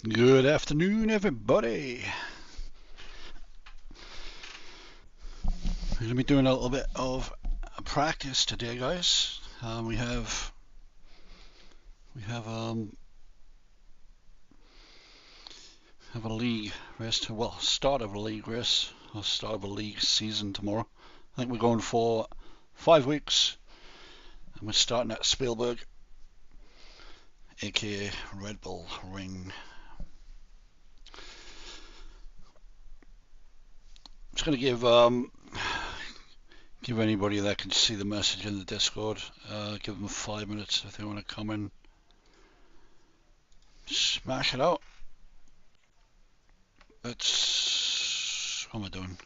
Good afternoon, everybody. We're going to be doing a little bit of practice today, guys. We have a league race. Well, start of a league race, or start of a league season tomorrow. I think we're going for 5 weeks, and we're starting at Spielberg, aka Redbull Ring. I'm just going to give anybody that can see the message in the Discord, give them 5 minutes if they want to come in, smash it out. What am I doing?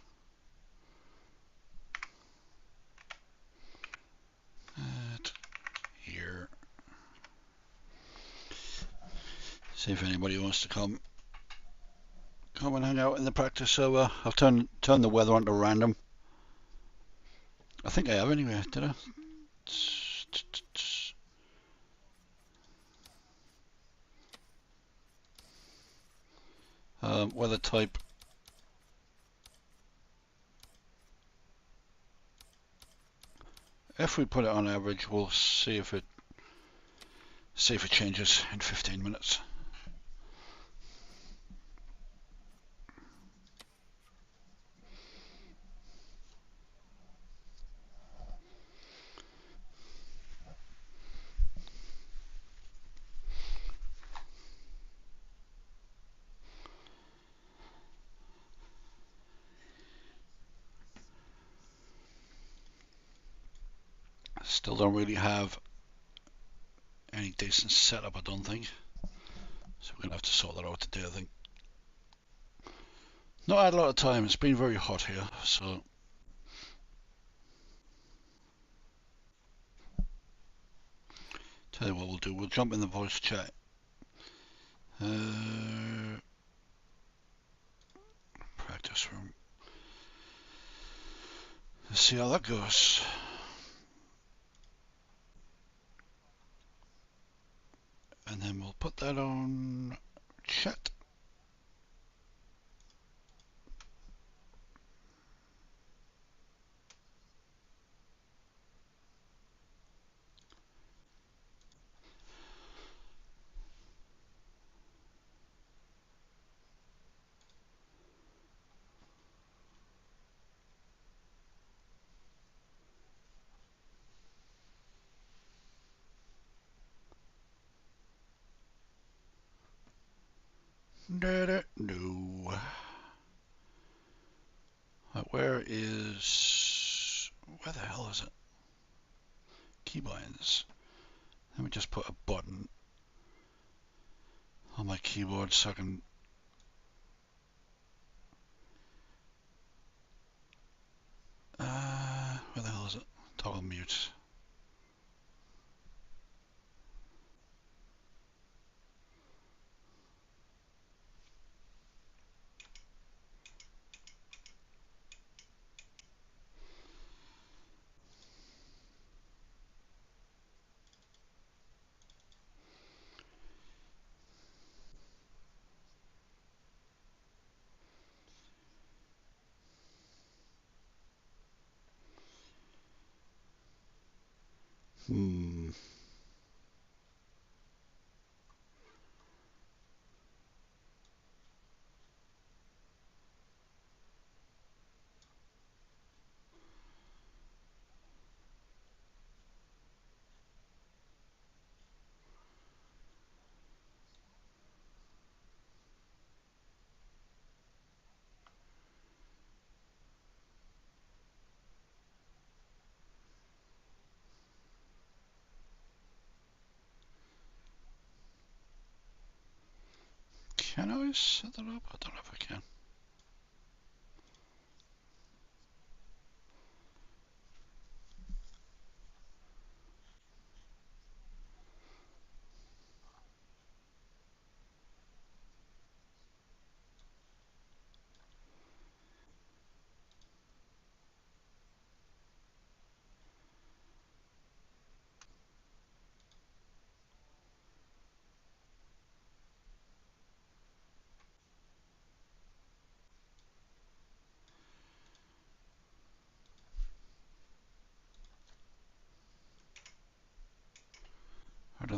Here. See if anybody wants to come and hang out in the practice server. I've turned the weather on to random. I think I have anyway, did I? Weather type. If we put it on average, we'll see if it changes in 15 minutes. Still don't really have any decent setup, I don't think. So we're going to have to sort that out today, I think. Not had a lot of time. It's been very hot here, so tell you what we'll do. We'll jump in the voice chat. Practice room. Let's see how that goes. And then we'll put that on chat. No. Where the hell is it? Keybinds. Let me just put a button on my keyboard so I can. Where the hell is it? Toggle mute. Can I set that up? I don't know if I can.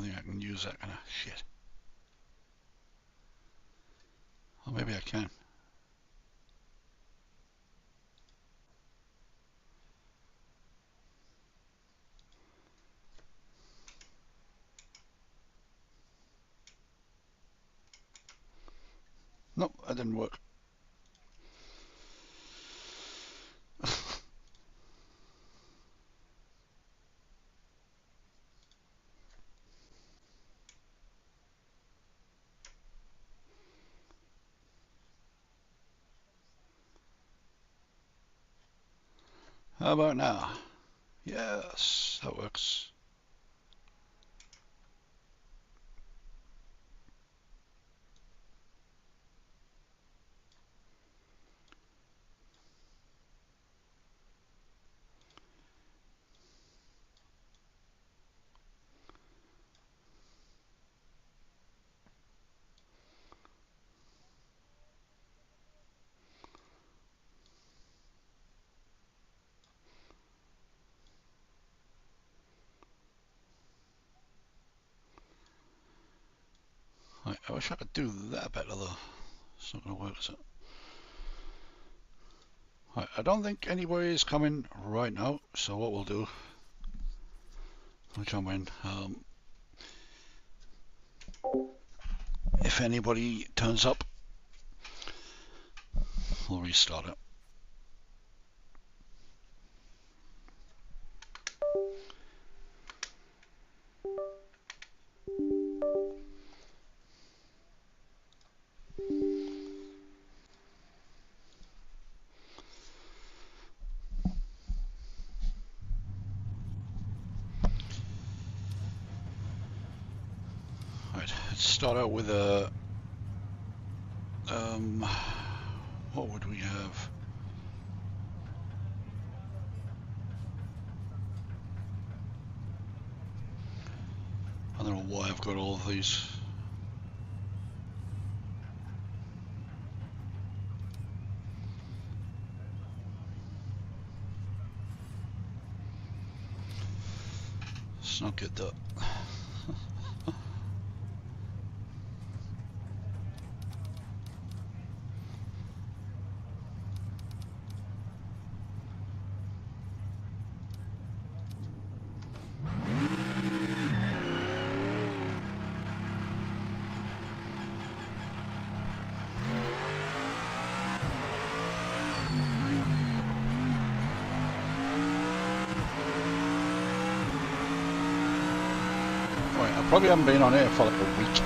don't think I can use that kind of shit. Or maybe I can. Nope, that didn't work. How about now? Yes, that works. I wish I could do that better though. It's not going to work, is it? Right, I don't think anybody is coming right now, so what we'll do, we'll jump in. If anybody turns up, we'll restart it. Right, let's start out with a what would we have? I don't know why I've got all of these. It's not good though. I probably haven't been on air for like a week,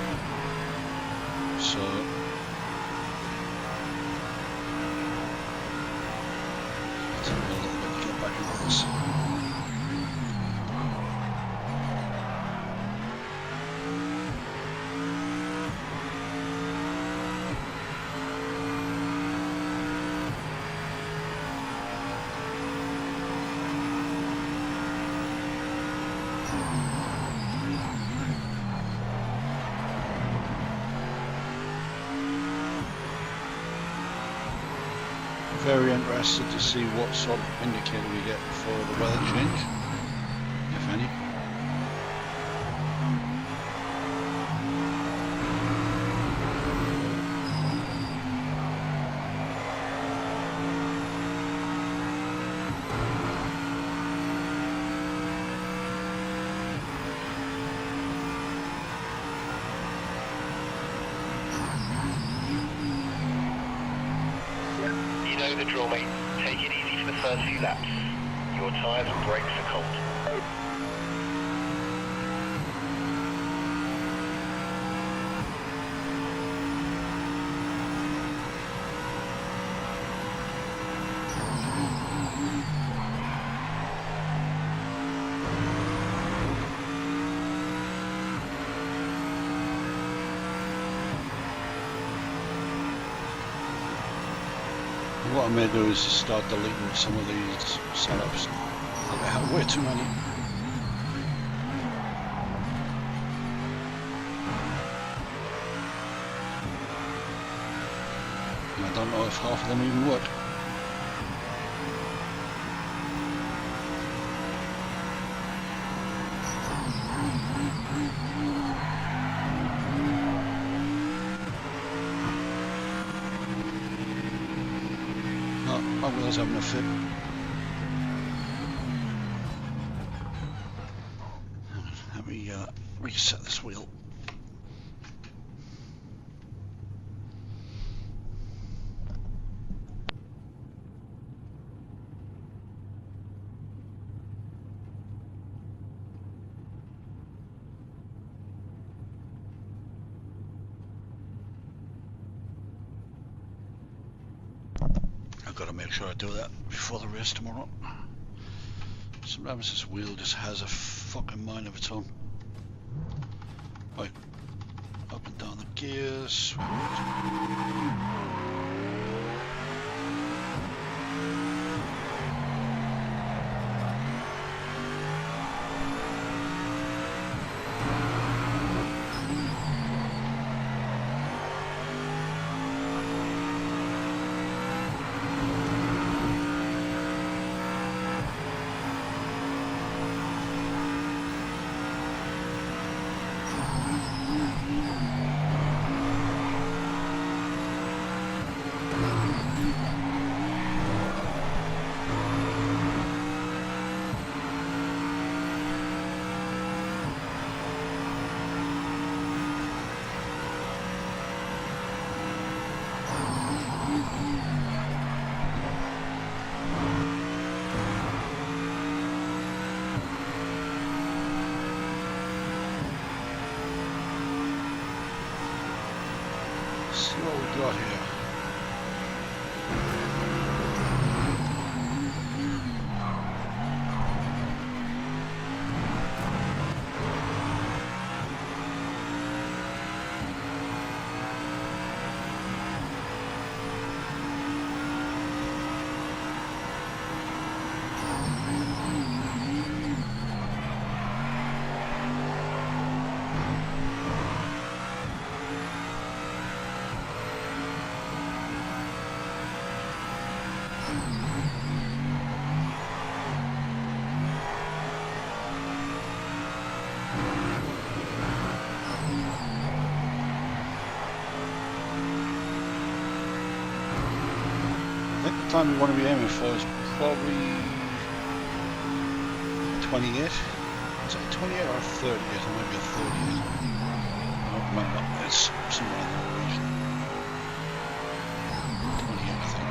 so it's a little bit to get back into this. Very interested to see what sort of indicator we get for the weather change, if any. The drill, mate. Take it easy for the first few laps. Your tyres and brakes are cold. What I may do is just start deleting some of these setups. I have way too many. And I don't know if half of them even work. My wheel's having a fit. Let me reset this wheel. I've got to make sure I do that before the race tomorrow. Sometimes this wheel just has a fucking mind of its own. Right, up and down the gears. See what we got here. I think the time we want to be aiming for is probably 28. Is it 28 or 38? It might be a 38. I don't remember. It's somewhere in the region. 28, I think.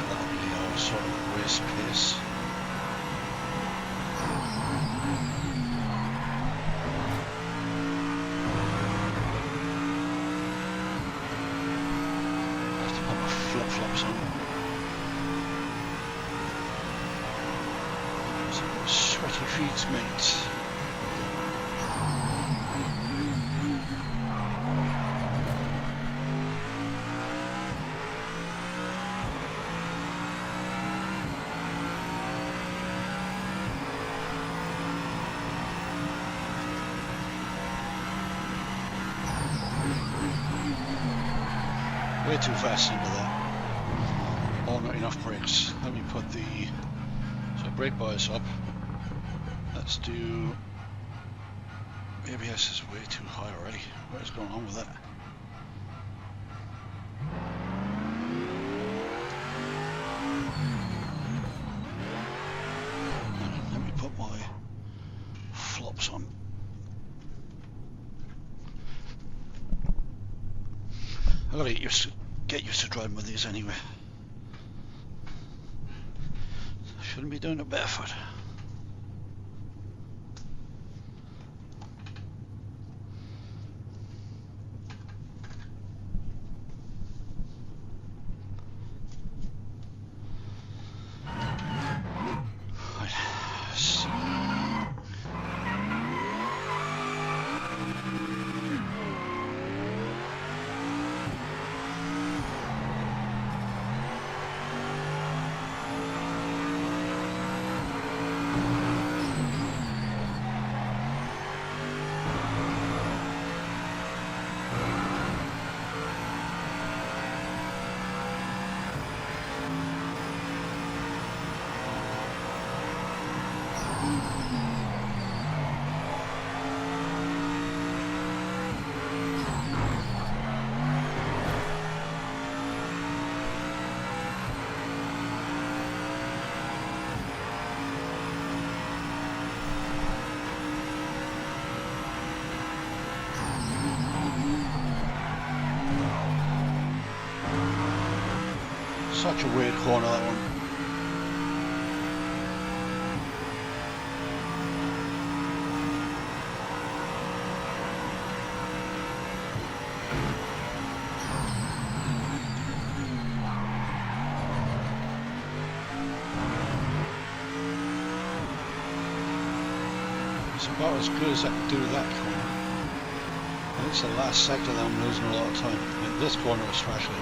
That'll be our sort of race pace. Flip-flops on. Some sweaty feet, mate. Way too fast into that. Oh, not enough brakes. Let me put the brake bias up. Let's do. ABS is way too high already. What is going on with that? Let me put my flops on. I gotta get used to driving with these anyway. Shouldn't be doing it barefoot. Such a weird corner, that one. It's about as good as I can do that corner. I think it's the last sector that I'm losing a lot of time. And this corner especially.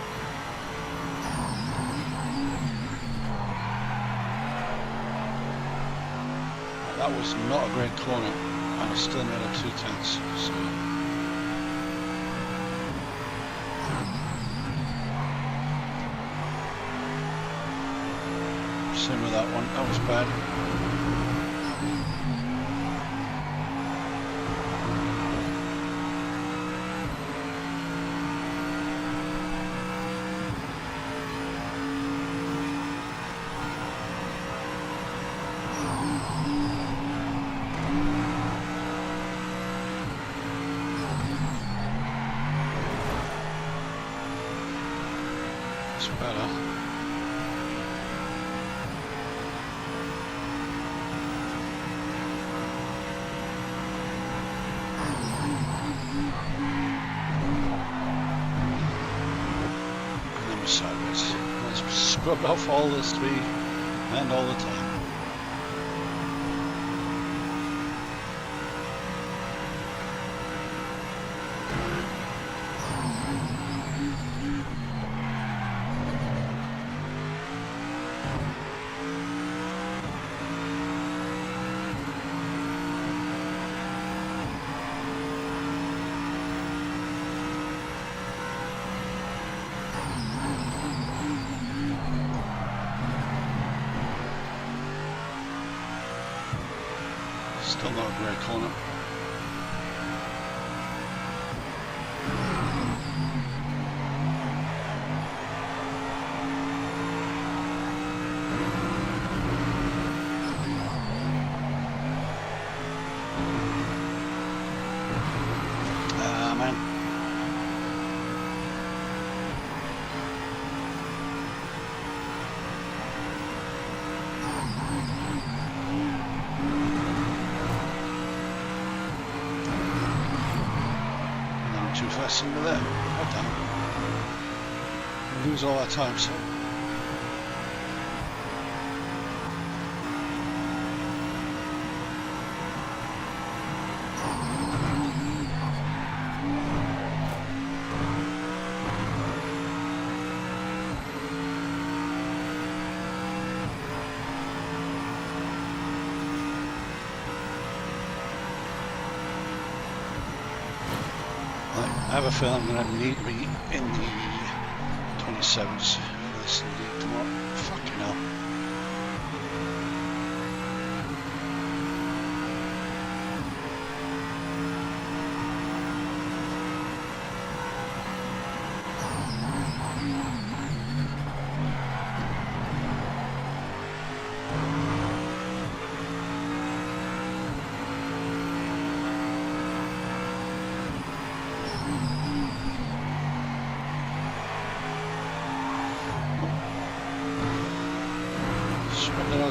That was not a great corner, and I still made up 2 tenths. So same with that one. That was bad. It's better. And then we're sideways. Let's scrub off all the speed and all the time. Still not a great corner. Man. Too fast into there. God damn it. We lose all our time, so. I have a feeling I'm going to need to be in the 27s for this league tomorrow. Fucking hell.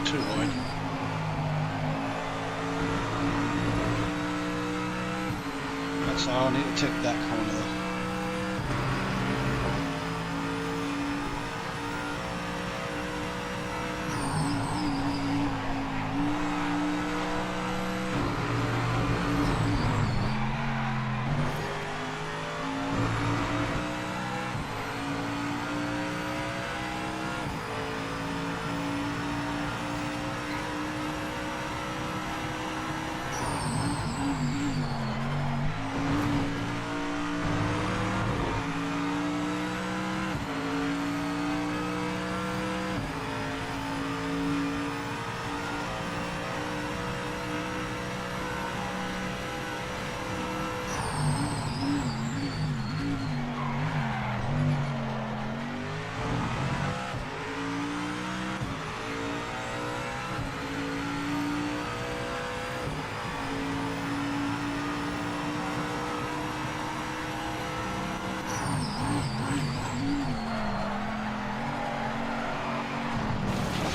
Too wide. That's how I need to take that corner though.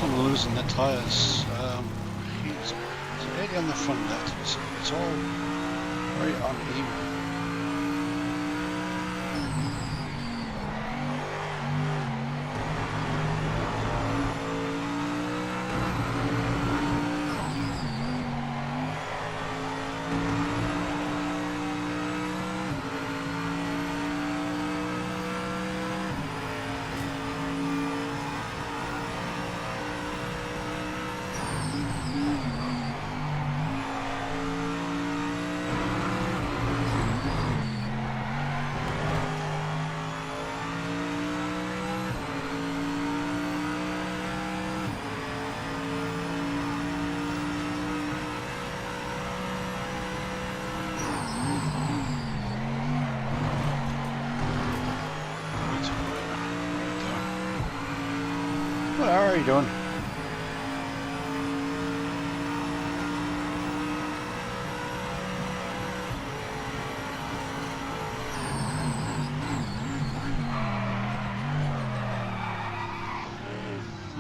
from losing the tyres. He's 80 on the front left. It's all very uneven. What are you doing?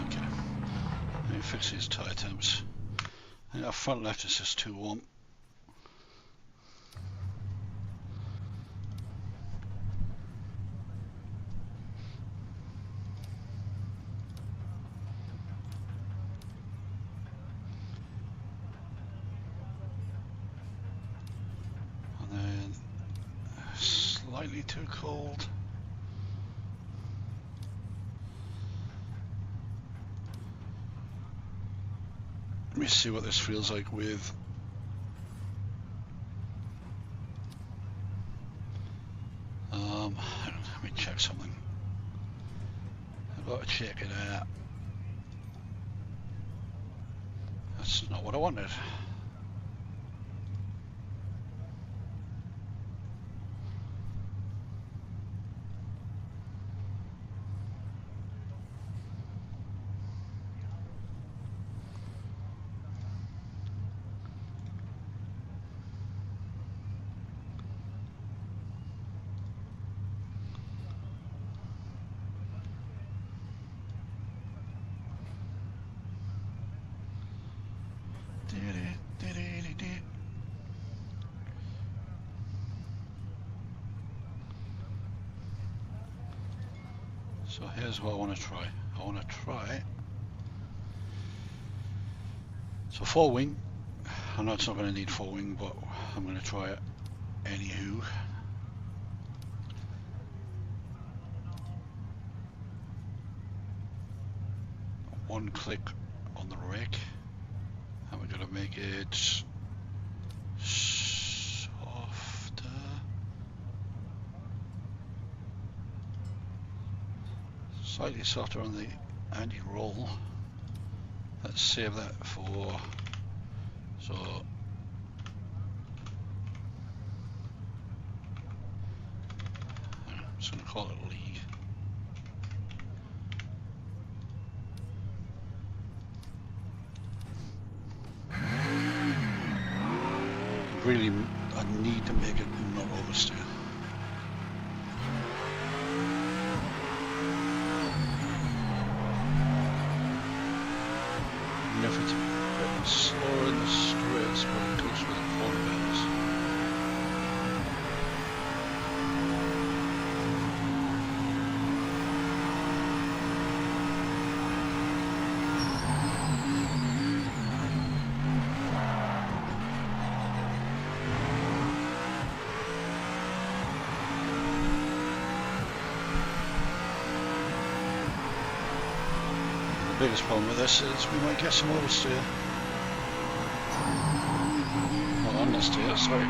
Okay, let me fix these tyre temps. I think our front left is just too warm. Slightly too cold. Let me see what this feels like with let me check something. I've got to check it out. That's not what I wanted. So here's what I want to try. I want to try. So four wing. I know it's not going to need four wing, but I'm going to try it anywho. One click on the rake, and we're going to make it softer. Slightly softer on the anti-roll. Let's save that for, so I'm just going to call it league. Really, I need to make it not oversteer. And if it's a bit slower in the straights, but it goes with the corner bends. The biggest problem with this is we might get some oversteer. Not understeer, sorry.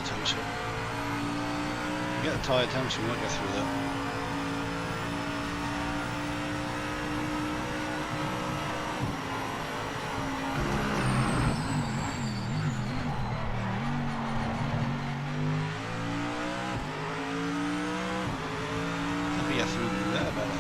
tyre tension. You get the tyre tension, you won't get through that. If you get through there better.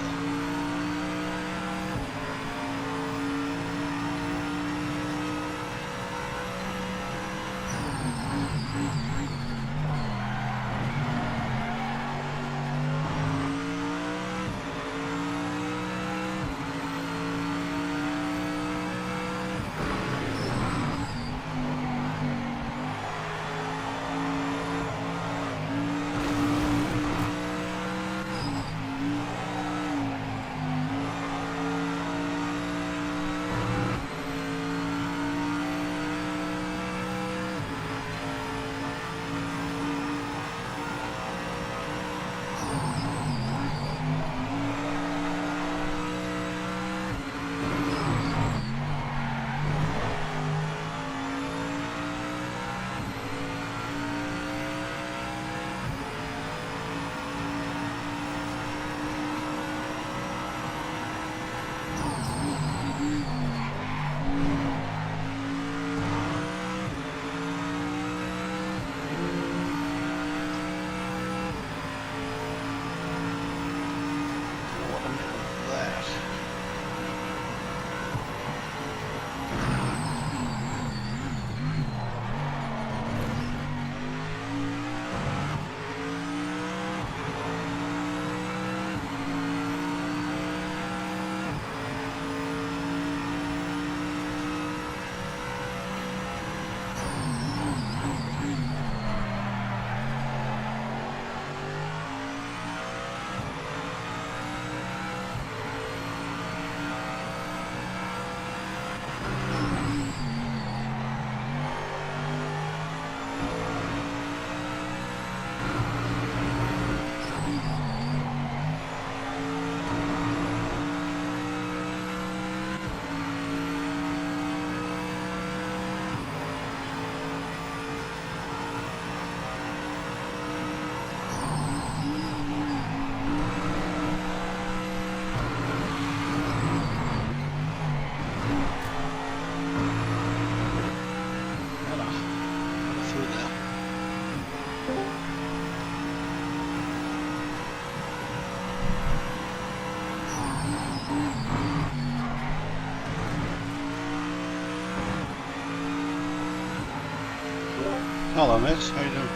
Hello mates, how you doing?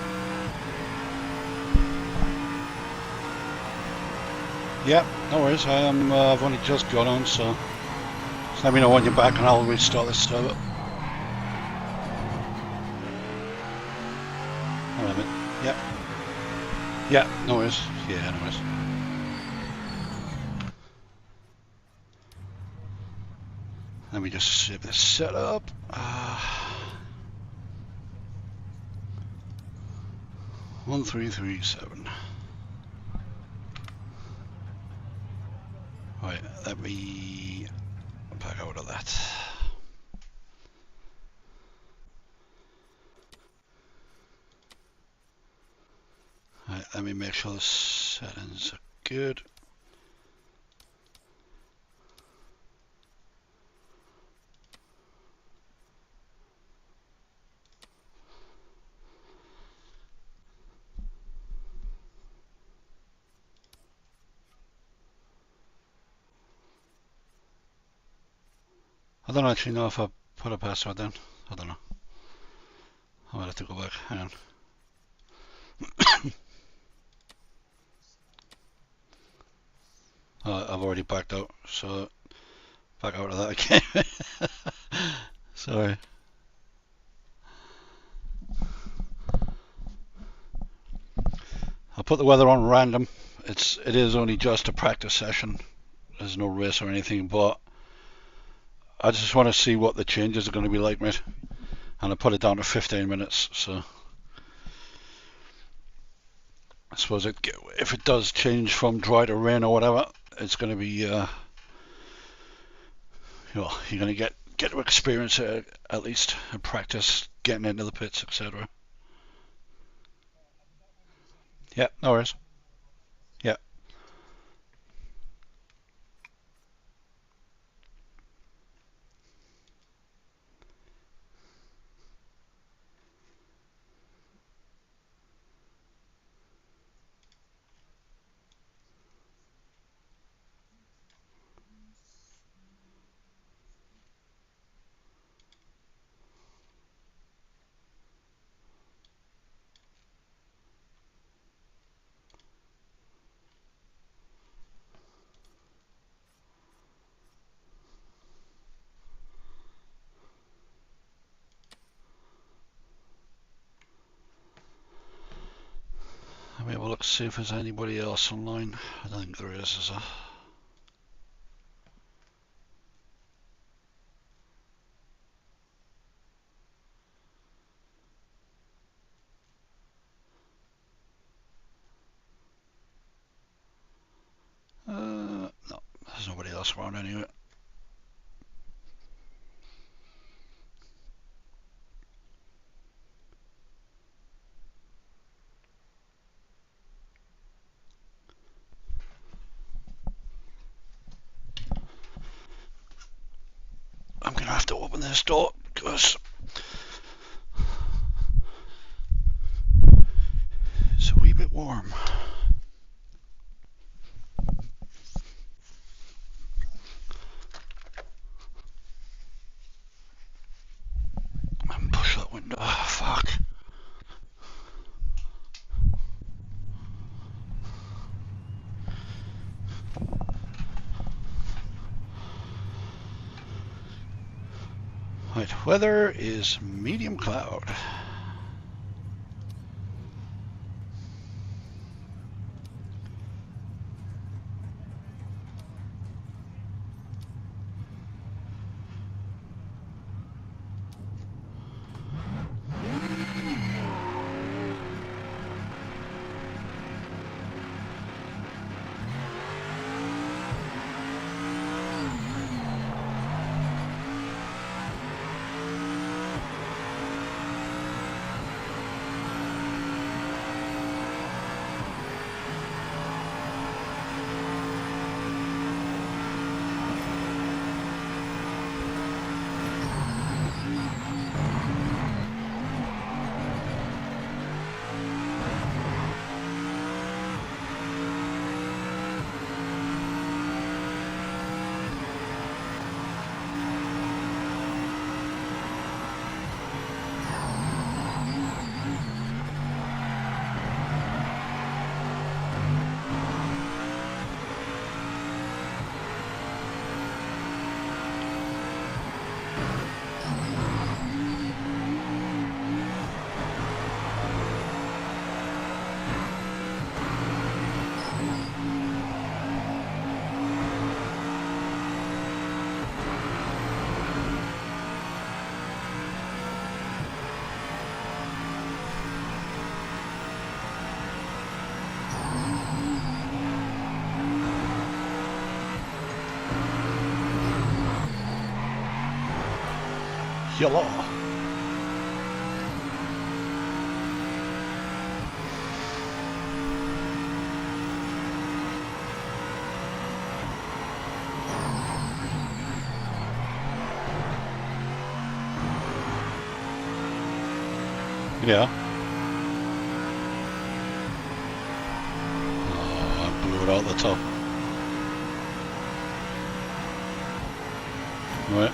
Yeah, no worries, I've only just got on, so just let me know when you're back and I'll restart this server. Alright mate, yeah. Yeah, no worries, yeah, no worries. Let me just save this setup. 1337. Right, let me back out of that. Right, let me make sure the settings are good. I don't actually know if I put a password in. I don't know. I might have to go back. Hang on. I've already backed out, so back out of that again. Sorry. I put the weather on random. It is only just a practice session. There's no race or anything, but I just want to see what the changes are going to be like, mate. And I put it down to 15 minutes, so I suppose if it does change from dry to rain or whatever, it's going to be, you're going to get to experience it at least and practice getting into the pits, etc. Yeah, no worries. Yeah. Let me have a look, see if there's anybody else online. I don't think there is there? No, there's nobody else around anyway. I'm gonna have to open this door because it's a wee bit warm. And push that window. Oh, fuck. Right, weather is medium cloud. Yellow. Yeah. Oh, I blew it out the top. Right.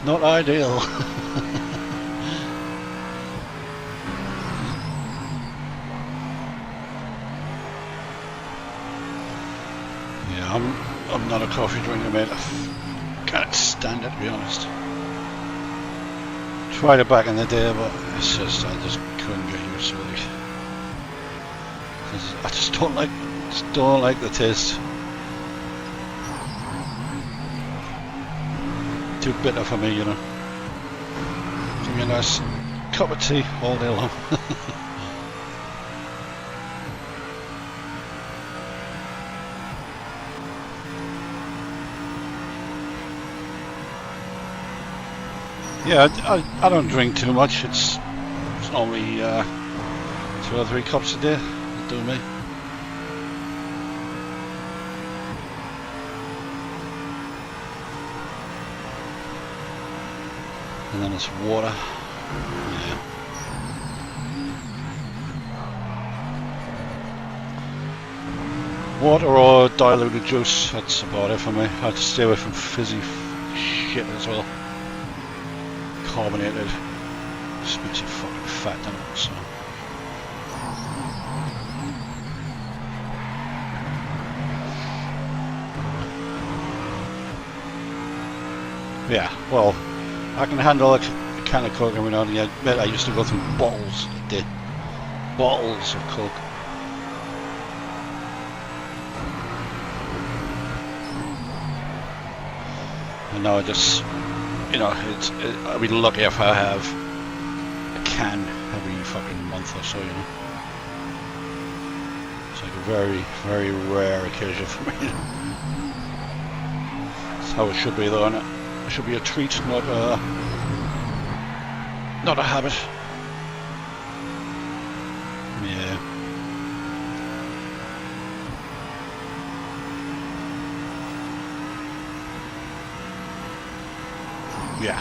Not ideal. Yeah, I'm not a coffee drinker, mate. I can't stand it, to be honest. Tried it back in the day, but it's just I just couldn't get used to it. I just don't like the taste. too bitter for me, you know. Give me a nice cup of tea all day long. Yeah, I don't drink too much. It's normally 2 or 3 cups a day that do me. And then it's water. Yeah. Water or diluted juice, that's about it for me. I have to stay away from fizzy shit as well. Carbonated. Just makes you fucking fat, doesn't it? So. Yeah, well, I can handle a can of Coke every now and again. I admit I used to go through bottles a day. Bottles of Coke. And now I just, you know, I'll be lucky if I have a can every fucking month or so, you know. It's like a very, very rare occasion for me. That's how it should be though, isn't it? It should be a treat, not a habit. Yeah. Yeah.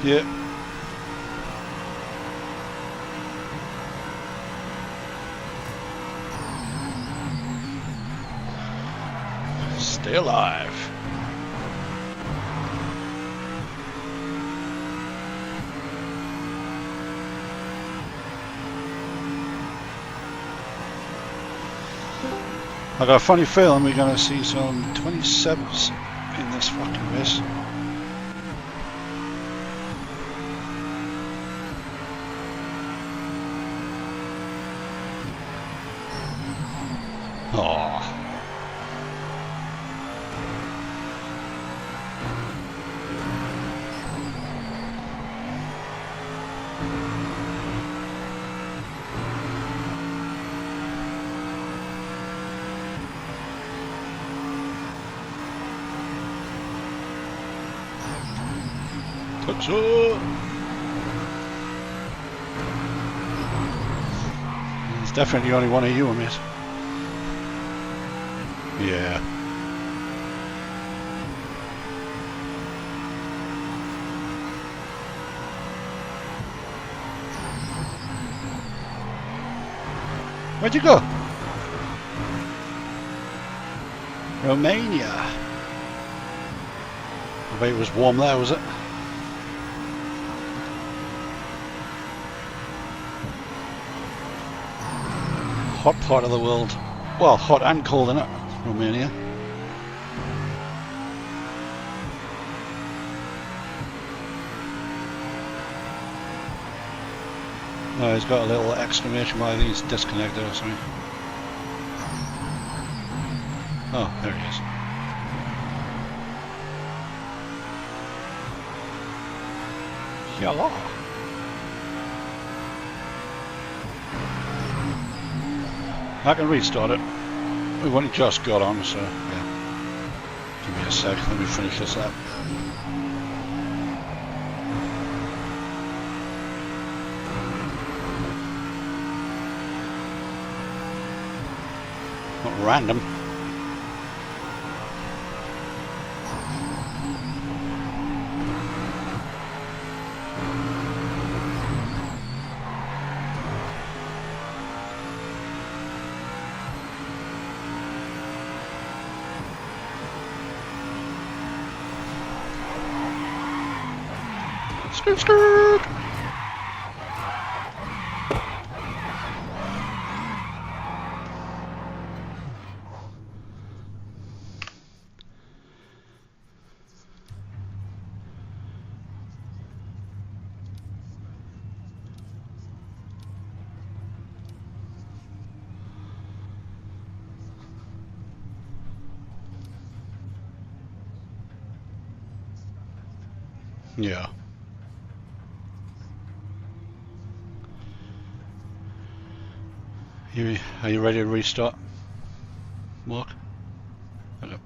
Yeah. Stay alive. I got a funny feeling we're gonna see some 27s in this fucking race. Oh. Touch. It's definitely only one of you, mate. Yeah. Where'd you go? Romania. I bet it was warm there, was it? Hot part of the world. Well, hot and cold, isn't it? Romania. Oh, he's got a little exclamation mark. I think he's disconnected or something. Oh, there he is. Hello. I can restart it. We've only just got on, so yeah. Give me a sec, let me finish this up. Not random. Skirt, skirt. Yeah. Are you ready to restart, Mark? Okay.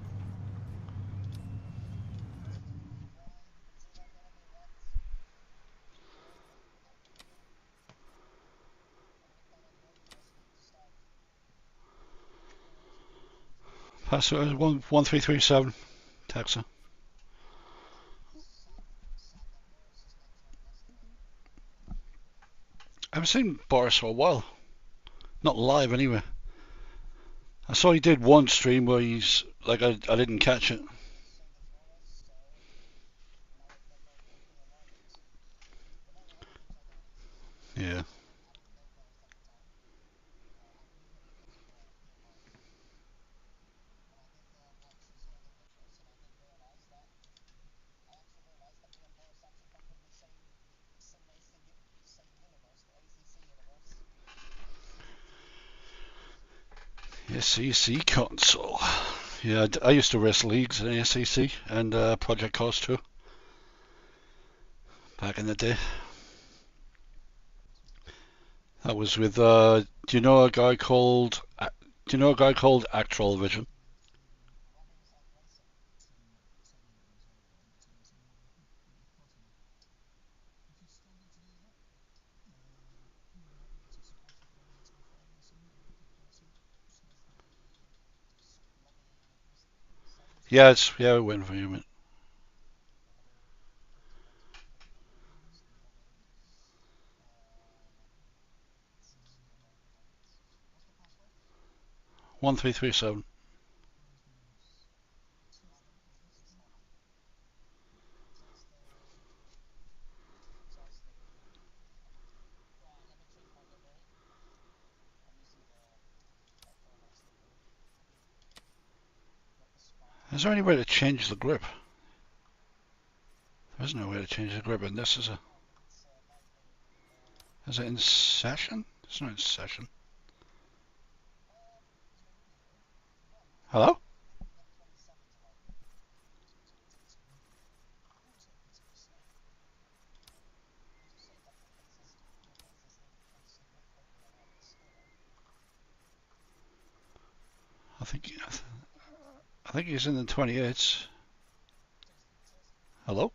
Password 1337. Taxa. I haven't seen Boris for a while. Not live anyway. I saw he did one stream where he's like I didn't catch it. Yeah. SEC console. Yeah, I used to race leagues in SEC and Project Cars too back in the day. That was with do you know a guy called Actual Vision? Yeah, we're waiting for you, mate. One three three seven. Is there any way to change the grip? There isn't no way to change the grip, and this is a. Is it in session? It's not in session. Hello? I think I think he's in the 28s. Hello?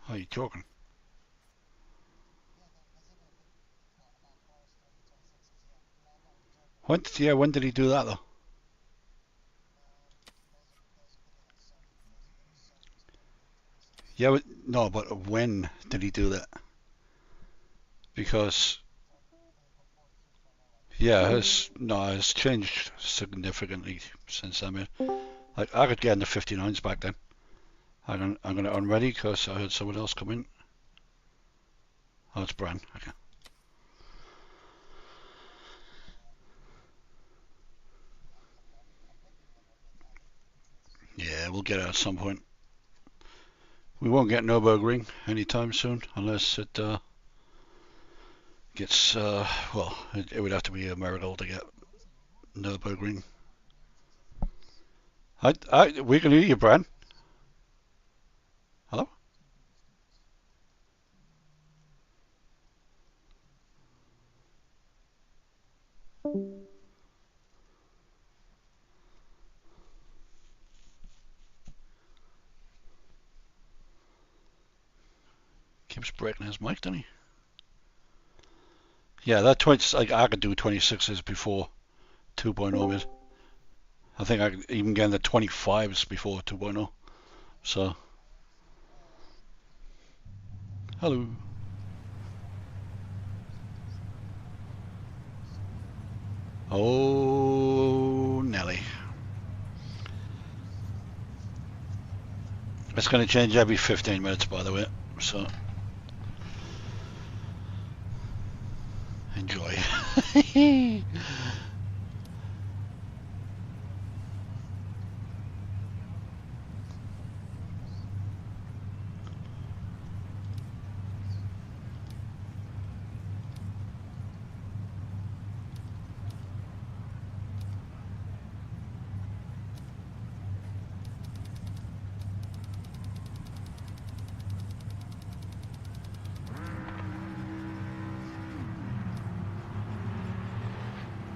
Are you talking? When did he do that though? Yeah, no, but when did he do that? Because yeah, it's changed significantly since then. Like I could get into 59s back then. I'm gonna unready because I heard someone else come in. Oh, it's Bran. Okay. Yeah, we'll get it at some point. We won't get Nürburgring anytime soon unless it gets well. It would have to be a miracle to get Nürburgring. We can hear you, Bran. Hello. Keeps breaking his mic, doesn't he? Yeah, that 20. Like I could do 26s before 2.0 mid. I think I could even get the 25s before 2.0. So, hello. Oh, Nelly. It's going to change every 15 minutes, by the way. So, enjoy.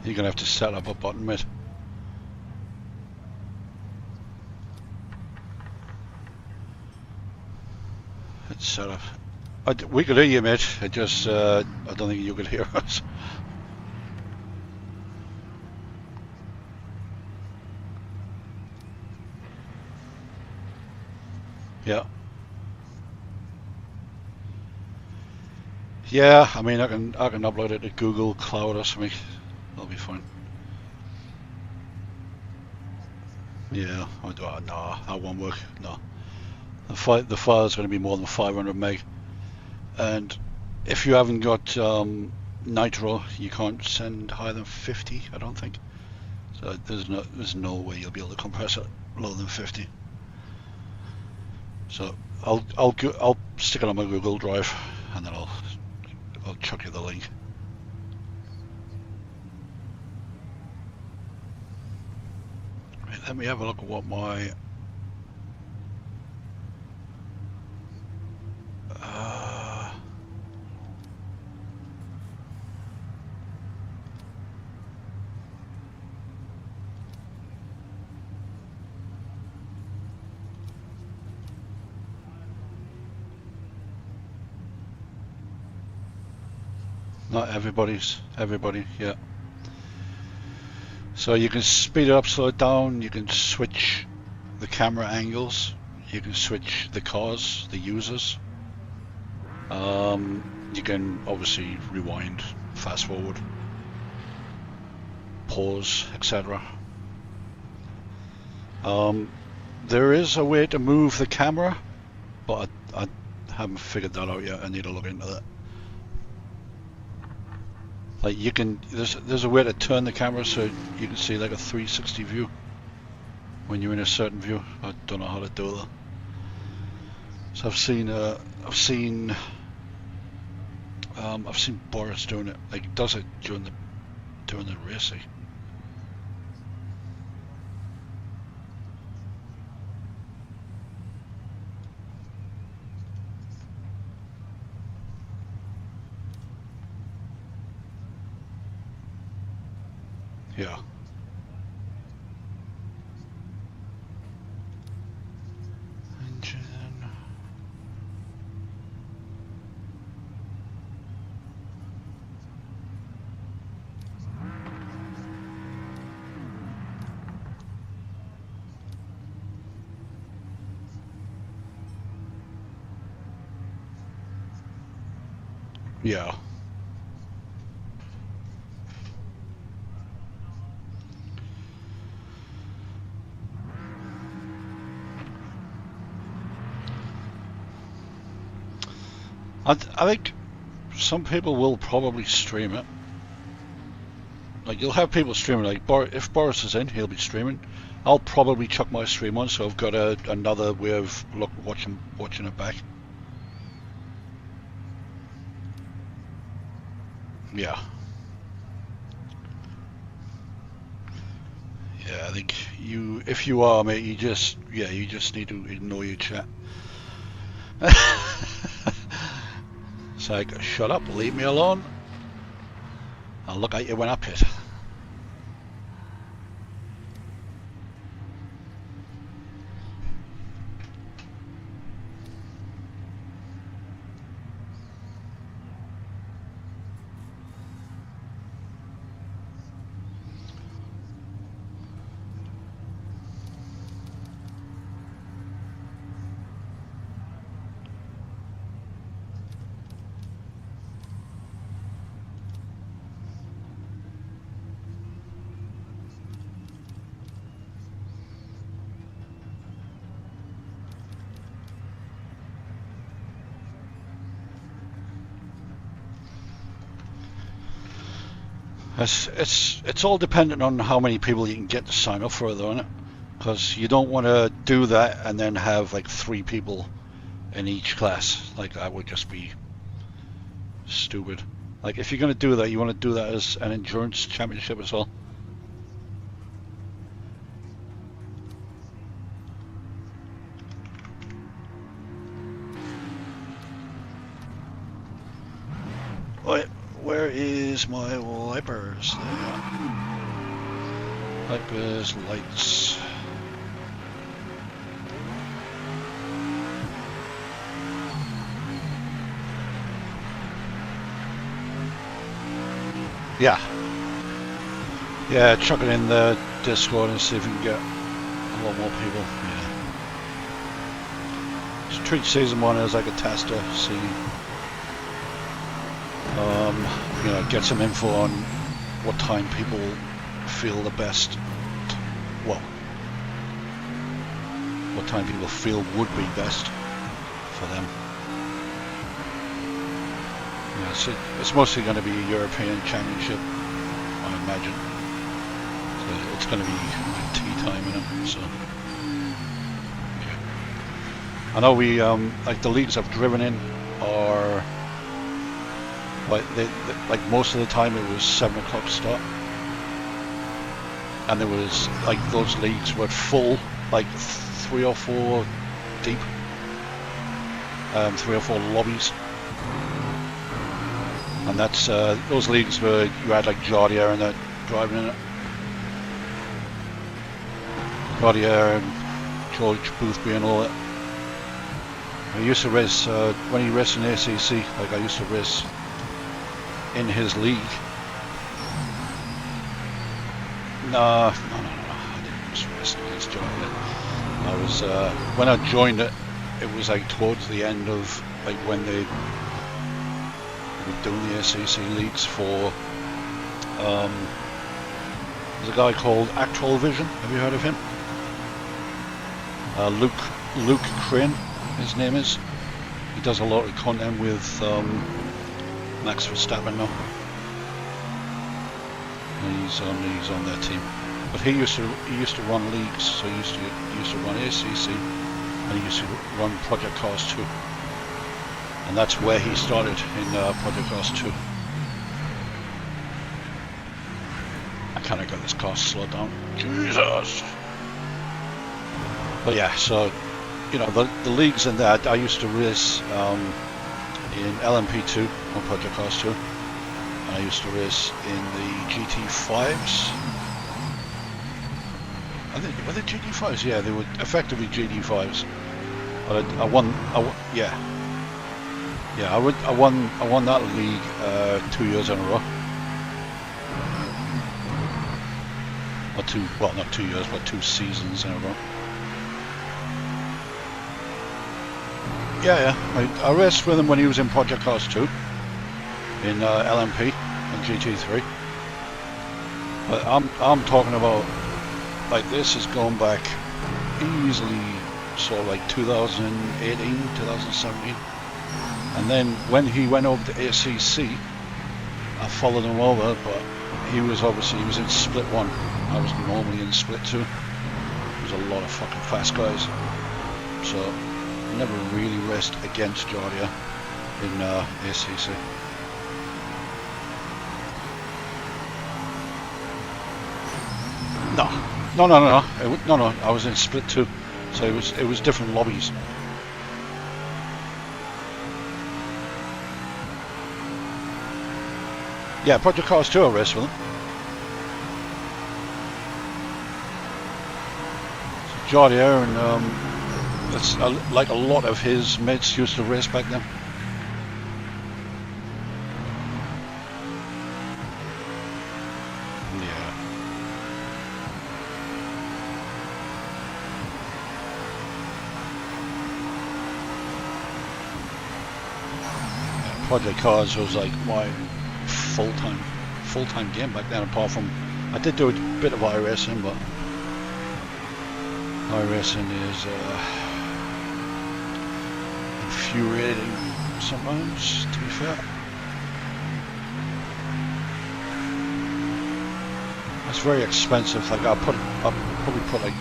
You're gonna have to set up a button, mate. It's set up. We could hear you, mate. It just, I don't think you could hear us. Yeah. Yeah, I mean, I can upload it to Google Cloud or something. That'll be fine. Yeah, no, that won't work. No, the file's going to be more than 500 meg, and if you haven't got Nitro, you can't send higher than 50. I don't think. So there's no way you'll be able to compress it lower than 50. So I'll stick it on my Google Drive, and then I'll chuck you the link. Right, let me have a look at what my not everybody, yeah. So you can speed it up, slow it down, you can switch the camera angles, you can switch the cars, the users. You can obviously rewind, fast forward, pause, etc. There is a way to move the camera, but I haven't figured that out yet. I need to look into that. Like you can, there's a way to turn the camera so you can see like a 360 view when you're in a certain view. I don't know how to do that. So I've seen Boris doing it. Like does it during the racing. Yeah. Engine. Yeah. I think some people will probably stream it. Like you'll have people streaming. Like if Boris is in, he'll be streaming. I'll probably chuck my stream on, so I've got another way of watching it back. Yeah. Yeah, I think if you are, mate, you just need to ignore your chat. It's like, shut up, leave me alone. I'll look at you when I pit. It's all dependent on how many people you can get to sign up for it, though, isn't it? Because you don't want to do that and then have like 3 people in each class. Like that would just be stupid. Like if you're going to do that, you want to do that as an endurance championship as well. Where is my wipers? There they are. Wipers, lights. Yeah. Yeah, chuck it in the Discord and see if we can get a lot more people. Yeah. Just treat season 1 as like a tester, see. You know, get some info on what time people feel the best. Well, what time people feel would be best for them. Yeah, so it's mostly going to be a European Championship, I imagine. So it's going to be like tea time in them. So okay. I know we like the leagues I've driven in are like like most of the time it was 7 o'clock start, and there was like those leagues were full, like 3 or 4 deep, 3 or 4 lobbies. And that's those leagues where you had like Jardier and that driving in it. Jardier and George Boothby and all that. I used to race when he raced in ACC. Like I used to race in his league. No, I didn't race against Jardier. I was when I joined it. It was like towards the end of like when they doing the SEC leagues for there's a guy called Actual Vision. Have you heard of him? Luke Crane, his name is. He does a lot of content with Max Verstappen now. And he's on their team. But he used to run leagues, so he used to run ACC, and he used to run Project Cars 2. And that's where he started in Project Cars 2. I kind of got this car slowed down. Jesus! But yeah, so, you know, the leagues in that, I used to race in LMP2 on Project Cars 2. And I used to race in the GT5s. Were they GT5s? Yeah, they were effectively GT5s. But I won, yeah. Yeah, I won that league 2 years in a row. Or well, not 2 years, but 2 seasons in a row. Yeah. I raced with him when he was in Project Cars 2 in LMP and GT3. But I'm talking about, like, this is going back easily sort of like 2018, 2017. And then when he went over to ACC, I followed him over, but he was in split 1. I was normally in split 2. There's a lot of fucking fast guys. So I never really raced against Jardier in ACC. No. I was in split 2. So it was different lobbies. Yeah, Project Cars 2 I raced with him. So Jardier and that's like a lot of his mates used to race back then. Yeah. Project Cars was like my full-time game back then, apart from I did do a bit of iRacing, but iRacing is infuriating sometimes, to be fair. It's very expensive. Like I'll probably put like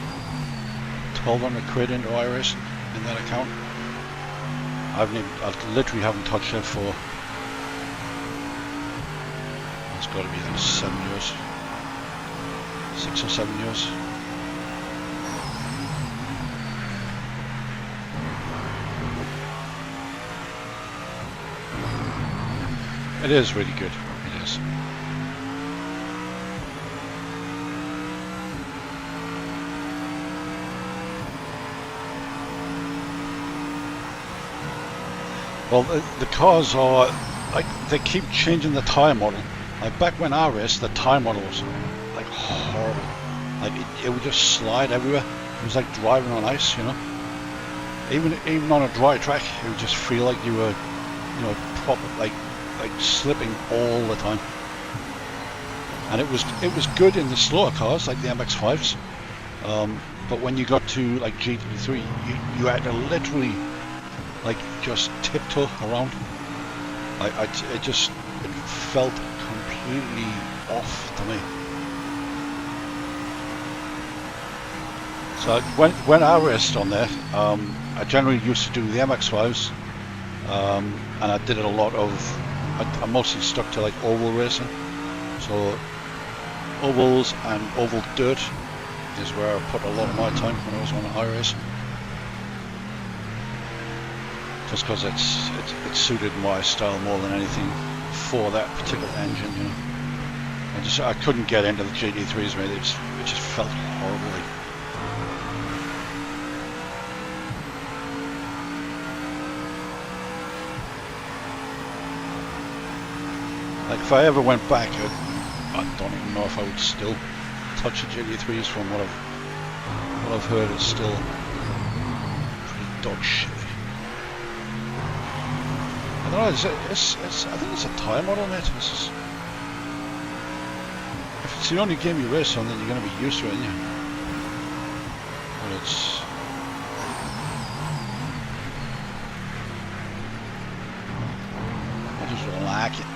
1,200 quid into iRacing in that account. I literally haven't touched it for, it's got to be like 7 years, 6 or 7 years. It is really good. ridiculous. Well, the cars are, like, they keep changing the tyre model. Like back when I raced, the tyre model was like horrible. Like it would just slide everywhere. It was like driving on ice, you know. Even on a dry track, it would just feel like you were, you know, proper like slipping all the time. And it was good in the slower cars like the MX-5s. But when you got to like GT3, you had to literally like just tiptoe around. It felt completely off to me. So when I raced on there, I generally used to do the MX-5s, and I did it a lot of. I mostly stuck to like oval racing, so ovals and oval dirt is where I put a lot of my time when I was on a high race. Just because it suited my style more than anything for that particular engine, you know. I couldn't get into the GT3s, really. It just felt horribly. Like if I ever went back, I don't even know if I would still touch the GT3s. From what I've heard, it's still pretty dog shit. I don't know. I think it's a tyre model, mate. If it's the only game you race on, then you're going to be used to it, aren't you? But I just don't like it.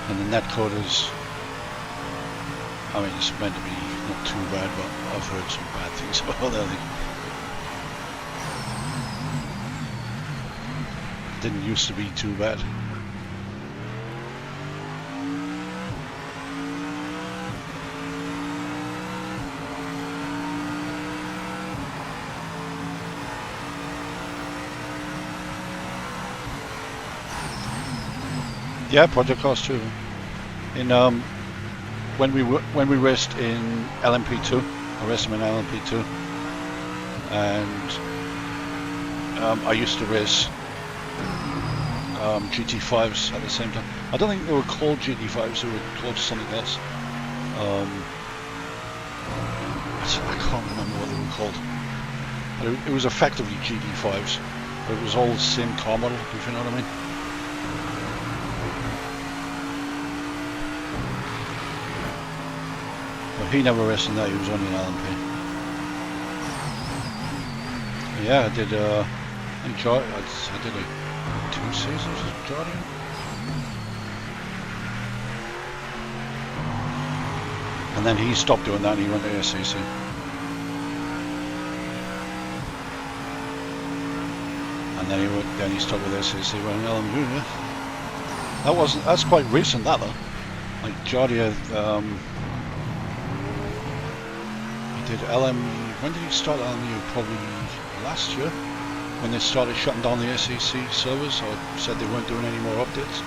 And the net code is, I mean, it's meant to be not too bad, but I've heard some bad things about that thing. Didn't used to be too bad. Yeah, project cars too. In when we raced in LMP2, I raced them in LMP2, and I used to race GT5s at the same time. I don't think they were called GT5s; they were called something else. I can't remember what they were called. But it was effectively GT5s, but it was all the same car model, if you know what I mean. But he never raced in that, he was only in LMP. Yeah, I did, I did like 2 seasons with Jordan. And then he stopped doing that and he went to ACC. And then he stuck with ACC when LMU, yeah. That's quite recent, that though. Like Jordan, he did when did he start LMU? Probably last year, when they started shutting down the ACC servers, or said they weren't doing any more updates.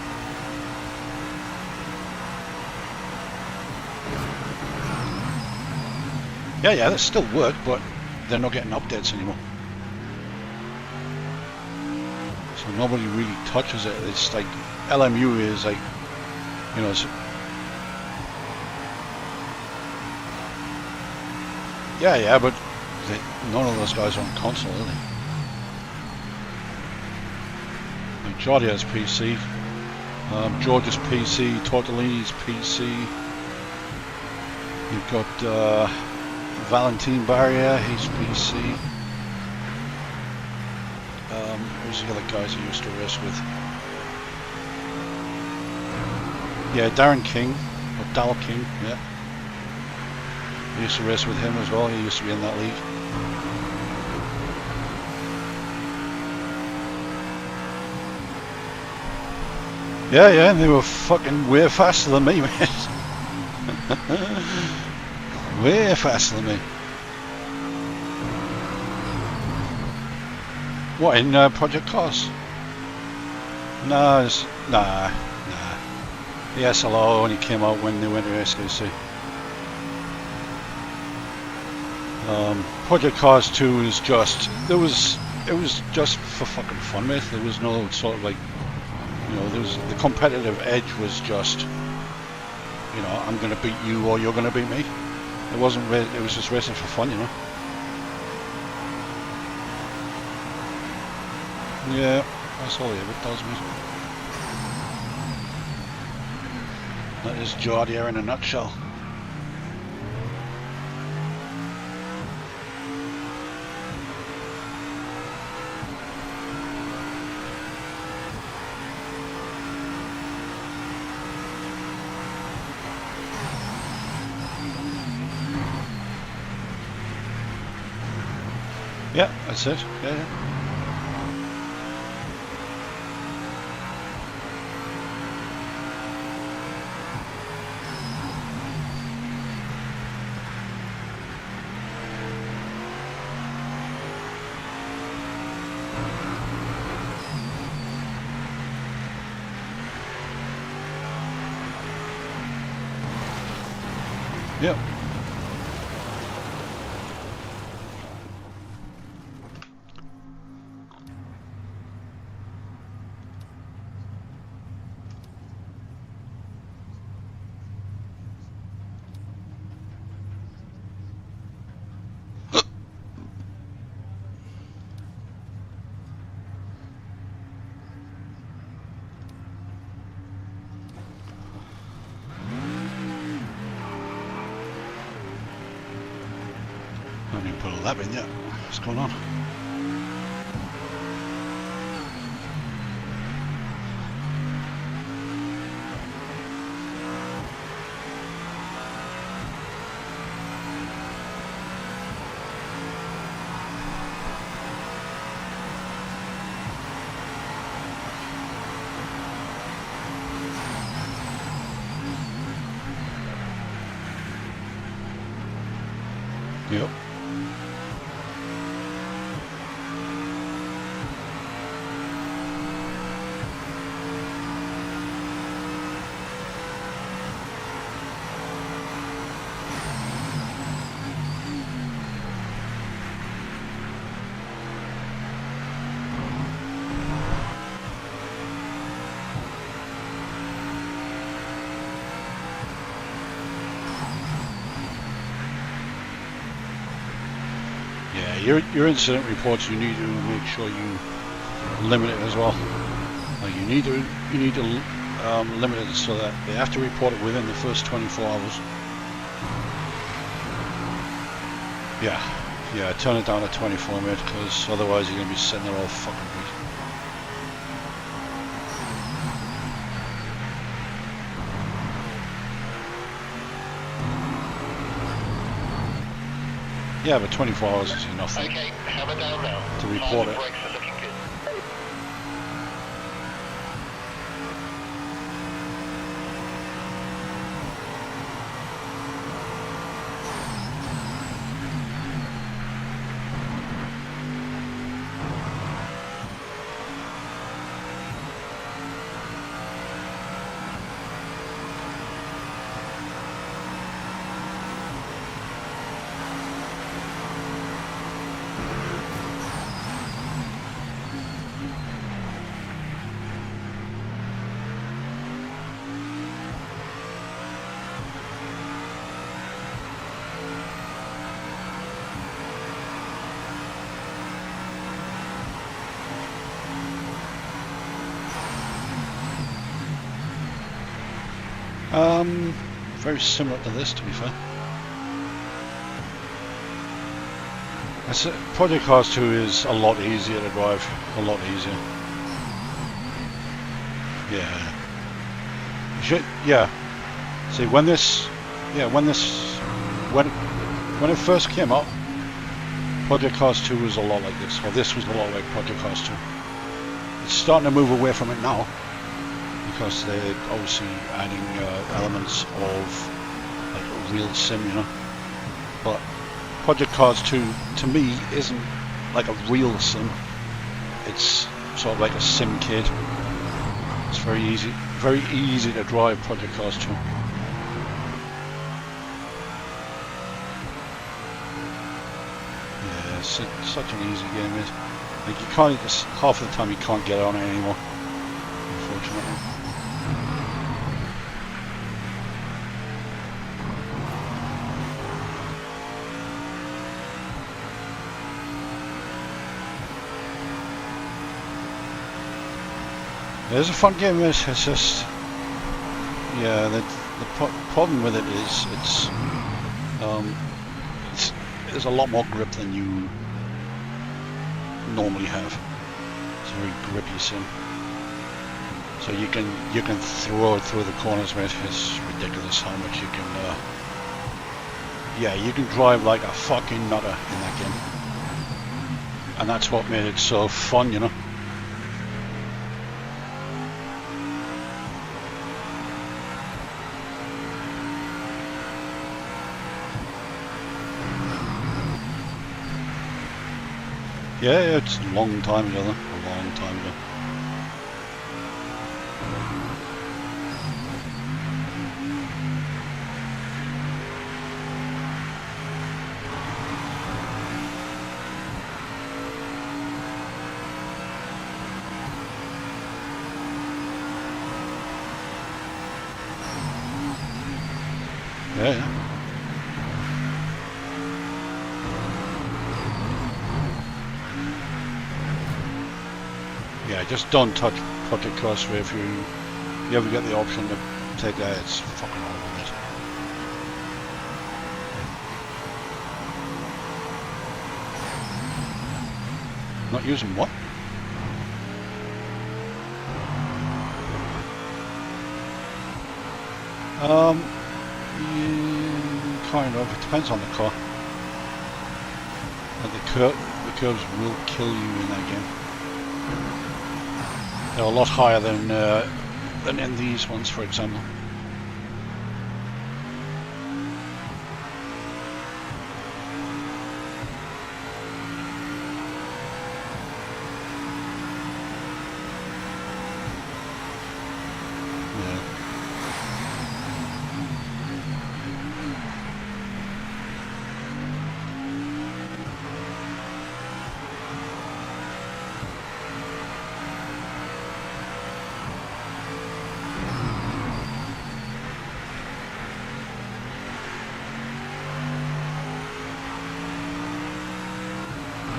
Yeah, they still work, but they're not getting updates anymore. So nobody really touches it. It's like LMU is like, you know, yeah, but none of those guys are on console, are they? Like Giorgio's PC, George's PC, Tortellini's PC. You've got Valentin Barrier, he's PC. Who's the other guys I used to race with? Yeah, Darren King, or Dal King, yeah. I used to race with him as well, he used to be in that league. Yeah, they were fucking way faster than me, man. Way faster than me. What, in Project Cars? No, nah. The SLR only came out when they went to SKC. Project Cars 2 is just, it was just for fucking fun, mate. There was no sort of like, you know, the competitive edge was just, you know, I'm gonna beat you or you're gonna beat me. It wasn't, it was just racing for fun, you know. Yeah, that's all it ever does, mate. That is Jardier in a nutshell. Yeah, that's it. Yeah. Yep. I haven't even put a lap in yet. What's going on? Yep. Yeah, your incident reports, you need to make sure you limit it as well. Like you need to limit it so that they have to report it within the first 24 hours. Yeah, turn it down to 24 minutes, because otherwise you're gonna be sitting there all fucking week. Yeah, but 24 hours is enough Okay, hammer down now. to report it. Brakes are looking good. Very similar to this, to be fair. Project Cars 2 is a lot easier to drive, a lot easier. Yeah. See, when it first came out, Project Cars 2 was a lot like this, or this was a lot like Project Cars 2. It's starting to move away from it now, because they're obviously adding elements of like a real sim, you know. But Project Cars 2 to me isn't like a real sim. It's sort of like a sim kid. It's very easy to drive Project Cars 2. Yeah, it's such an easy game, mate. Like you can't just, half of the time you can't get on it anymore, unfortunately. It is a fun game, mate. It's just, yeah, the problem with it is there's a lot more grip than you normally have. It's a very grippy sim. So you can throw it through the corners, mate. It's ridiculous how much you can. Yeah, you can drive like a fucking nutter in that game, and that's what made it so fun, you know. Yeah, it's a long time ago, though. A long time ago. Yeah. Yeah, just don't touch Project Cars 3 if you ever get the option to take that. It's fucking horrible, mate. Not using what? Yeah, kind of. It depends on the car. But the curves will kill you in that game. They're a lot higher than in these ones, for example.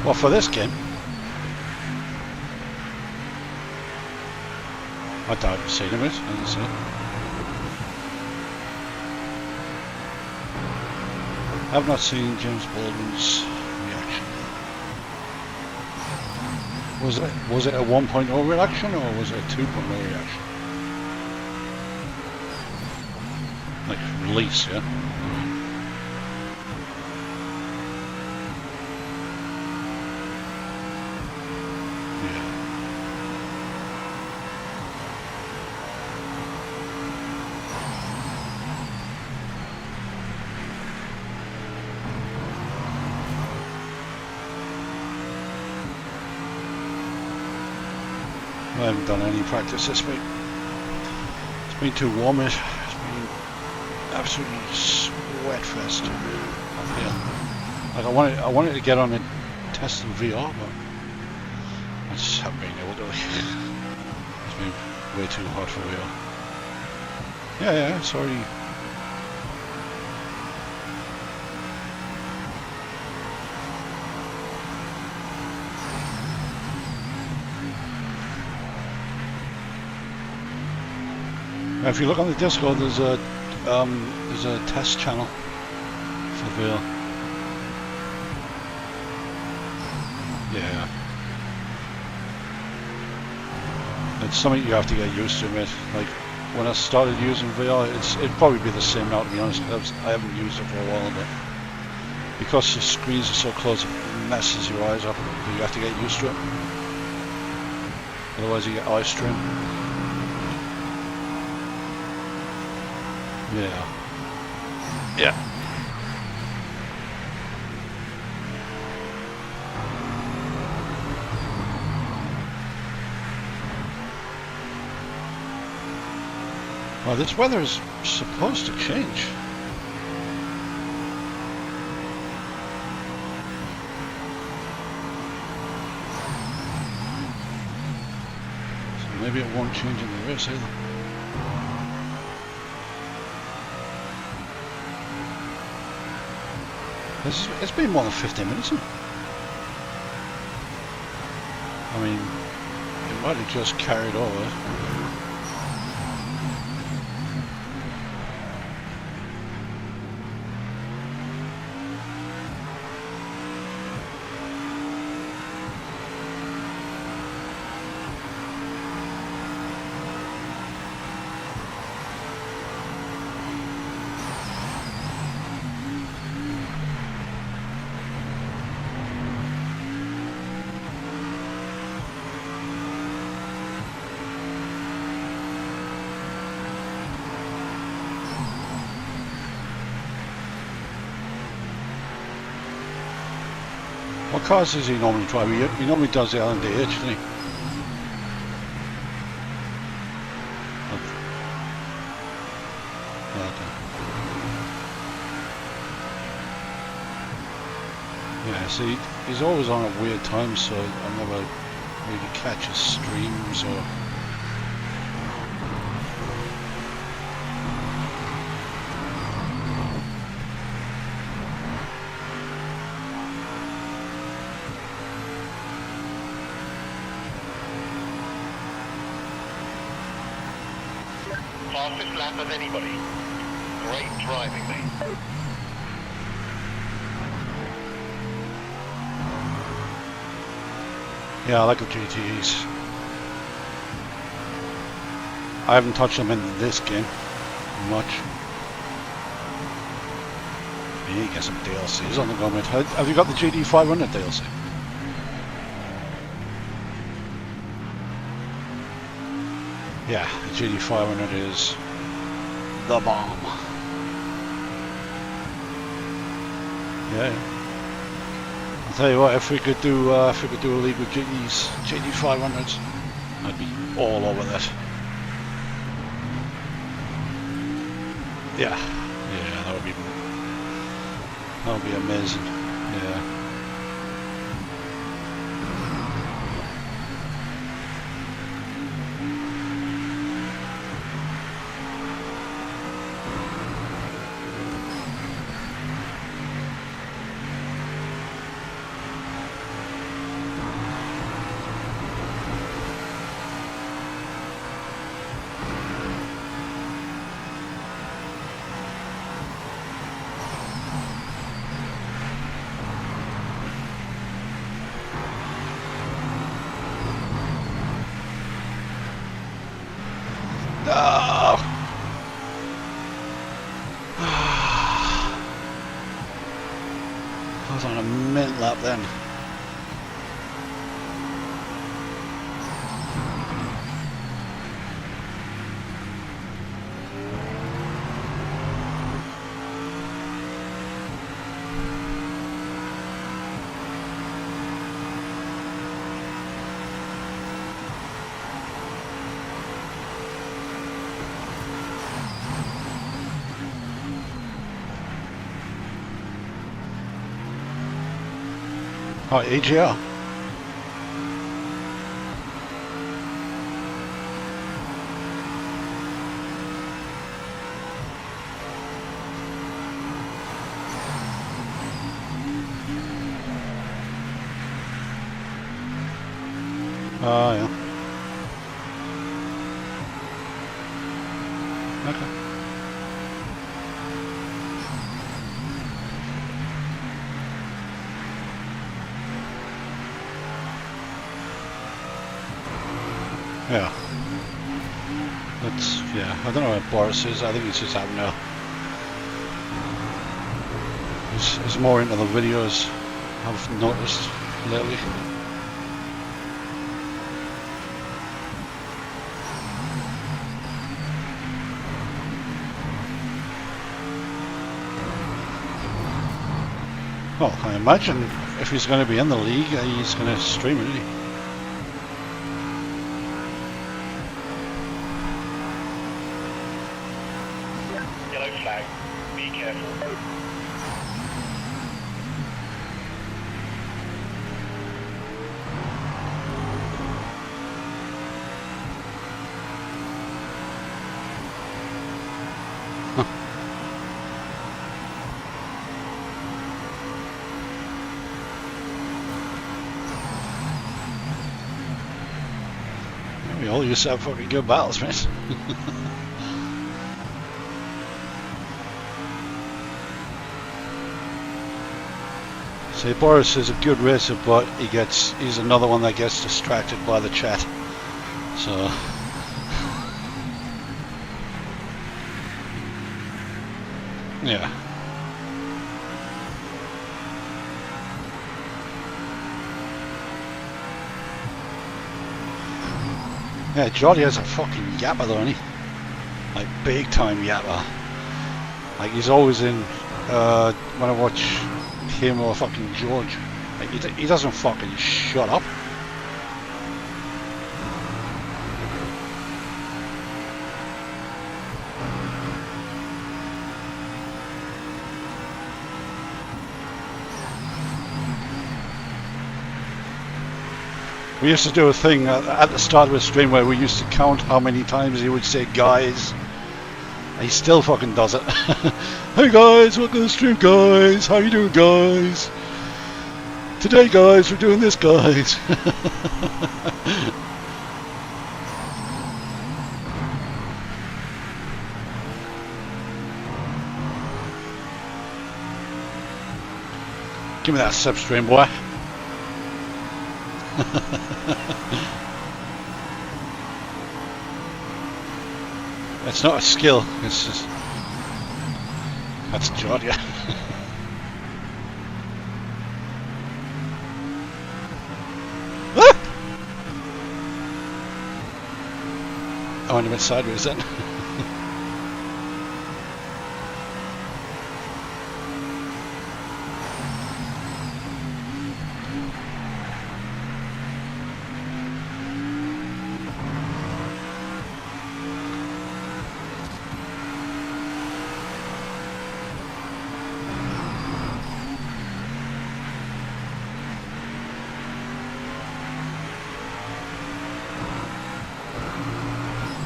Well, for this game, I doubt I've seen him, I didn't see it. I've not seen James Baldwin's reaction. Was it a 1.0 reaction or was it a 2.0 reaction? Like release, yeah? I haven't done any practice this week. It's been too warm. It's been absolutely sweatfest. Like I wanted to get on and test the VR, but I just haven't been able to. It's been way too hot for VR. Yeah, sorry. If you look on the Discord, there's a test channel for VR. Yeah, it's something you have to get used to, mate. Like when I started using VR, it'd probably be the same now, to be honest. I haven't used it for a while, but because the screens are so close, it messes your eyes up. You have to get used to it. Otherwise, you get eye strain. Yeah. Well, this weather is supposed to change. So maybe it won't change in the race either. It's been more than 15 minutes now. I mean, it might have just carried over. What cars does he normally drive? He normally does the L&DH, doesn't he? Yeah, see, he's always on at weird times, so I never really catch his streams or... Fastest lap of anybody. Great driving, mate. Yeah, I like the GTEs. I haven't touched them in this game much. Maybe get some DLCs on the go, mate. Have you got the GT500 DLC? Yeah, the GT500 is the bomb. Yeah. I'll tell you what, if we could do a league with GT500s, I'd be all over that. Yeah, that would be amazing. Yeah. No! I was on a mint lap then. Oh, AGL. Oh, yeah. Okay. Yeah. I don't know what Boris is. I think he's just out now. He's more into the videos, I've noticed lately. Well, I imagine if he's going to be in the league, he's going to stream it, isn't he? Yellow flag. Be careful. We all used to have fucking good battles, mate. See, Boris is a good racer, but he's another one that gets distracted by the chat. So yeah. Yeah, Jolly has a fucking yapper though, isn't he? Like big time yapper. Like he's always in, when I watch him or fucking George, like he doesn't fucking shut up. We used to do a thing at the start of the stream where we used to count how many times he would say guys. He still fucking does it. Hey guys, welcome to the stream guys. How you doing guys? Today guys, we're doing this guys. Give me that substream, boy. It's not a skill, it's just... That's Georgia. Ah! Oh, and I went sideways then.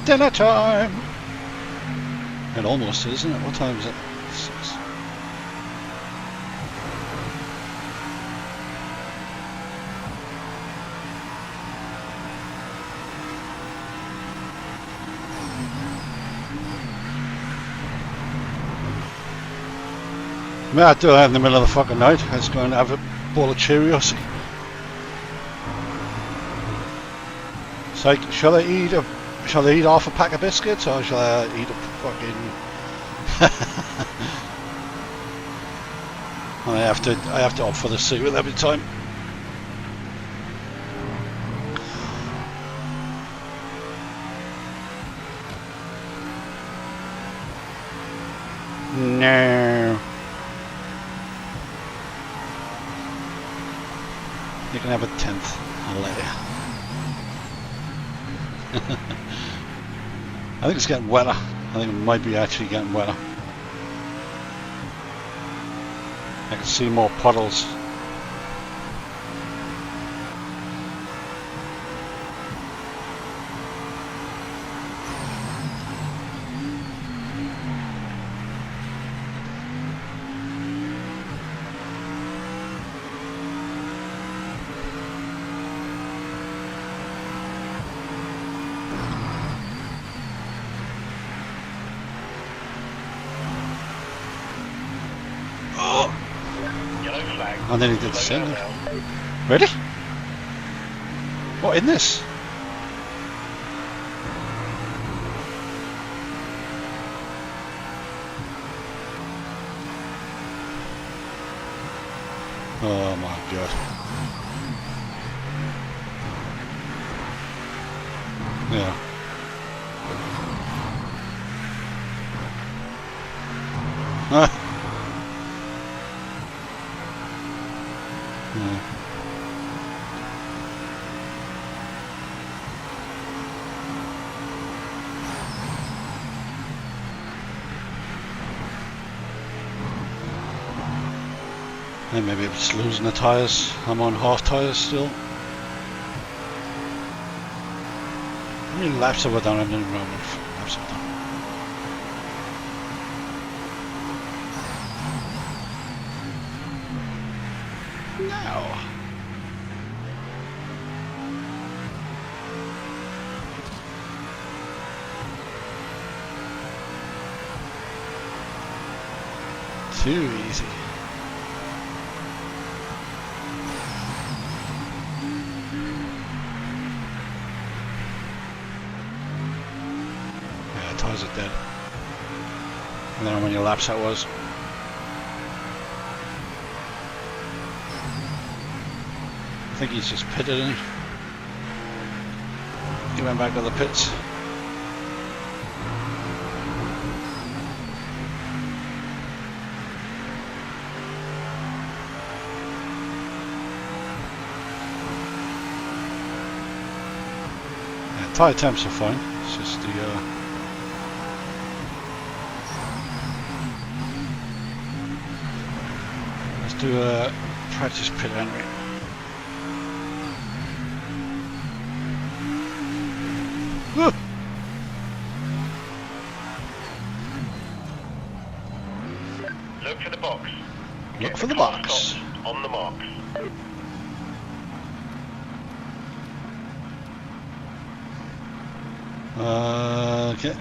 Dinner time! It almost is, isn't it? What time is it? 6. I do that in the middle of the fucking night. I just go and have a bowl of Cheerios. It's like, shall I eat half a pack of biscuits or shall I eat a fucking... And I have to opt for the cereal every time. No. You can have a 10th. I'll let you. I think it's getting wetter. I think it might be actually getting wetter. I can see more puddles. And then he did the same. Ready? What, in this? Oh my god. Yeah. Ah. And maybe it's losing the tyres. I'm on half tyres still. How many laps have I done? I don't even know how many laps I've done. No. Too easy. Yeah, tyres are dead. I don't know how many laps that was. I think he's just pitted, isn't he? He went back to the pits. Tyre temps are fine, it's just the let's do a practice pit anyway. Woo! Look for the box. Look for the box. On the marks. Okay.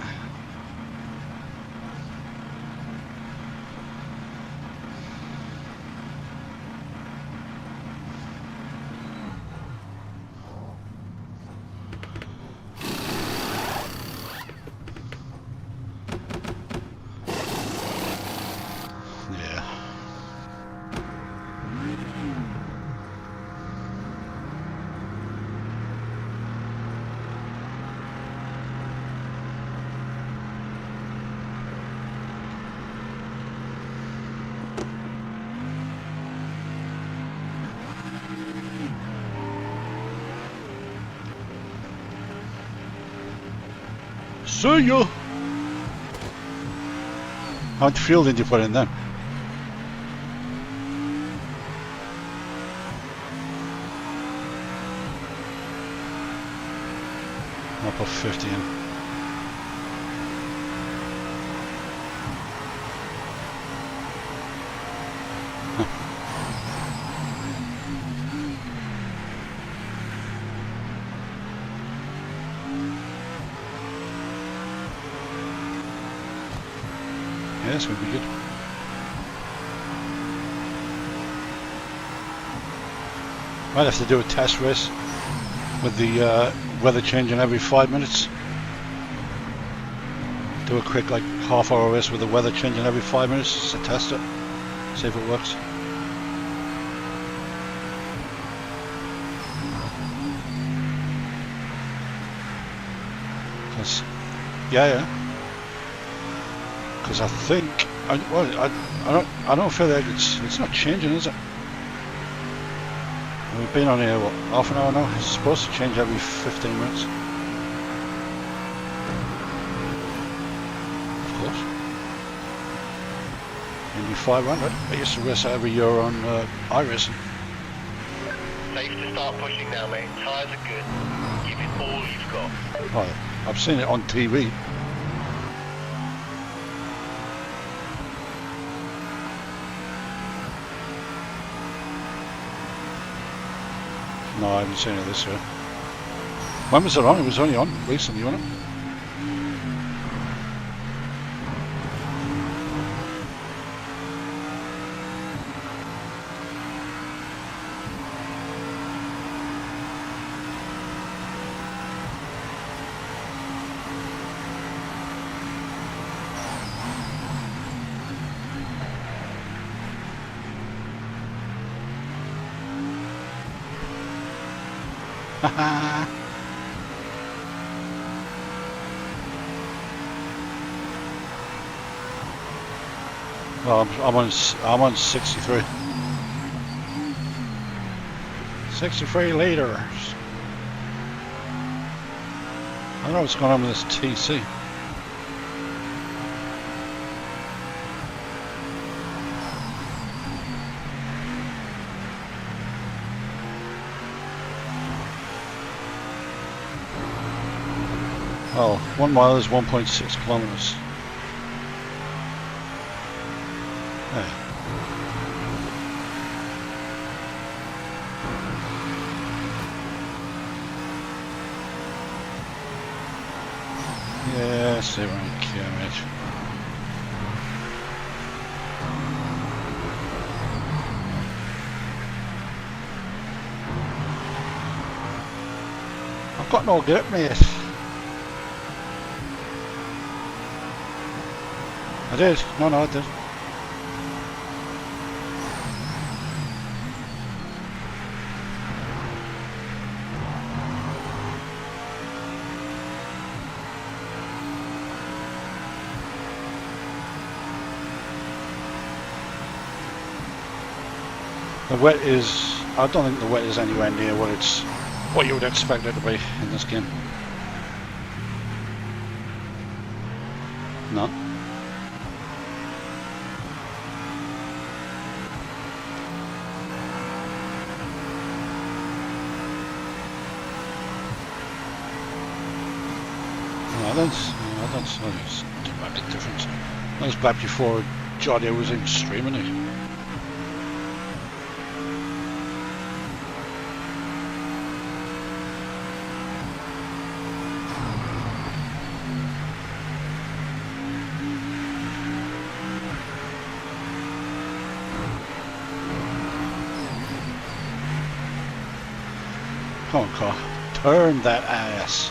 Yeah. See ya! How much fuel did you put in then? I'll put 50 in. Yeah, this would be good. Might have to do a test race with the weather changing every 5 minutes. Do a quick like half-hour race with the weather changing every 5 minutes just to test it, see if it works. Yeah. Because I think I don't feel like it's not changing, is it? We've been on here what, half an hour now. It's supposed to change every 15 minutes. Of course. Indy 500. I used to race that every year on iRacing. Safe to start pushing now, mate. Tyres are good. Give it all you've got. Oh, I've seen it on TV. No, I haven't seen it this year. When was it on? It was only on recently, wasn't it? Well, I'm on 63. 63 liters. I don't know what's going on with this TC. Well, 1 mile is 1.6 kilometers. Yeah. Yes, they won't carriage. I've got no grip, mate. I did. No, I did. The wet is, I don't think the wet is anywhere near what you would expect it to be in this game. No. I don't see a big difference. That was back before Jody was in streaming it. Come on, car. Turn that ass.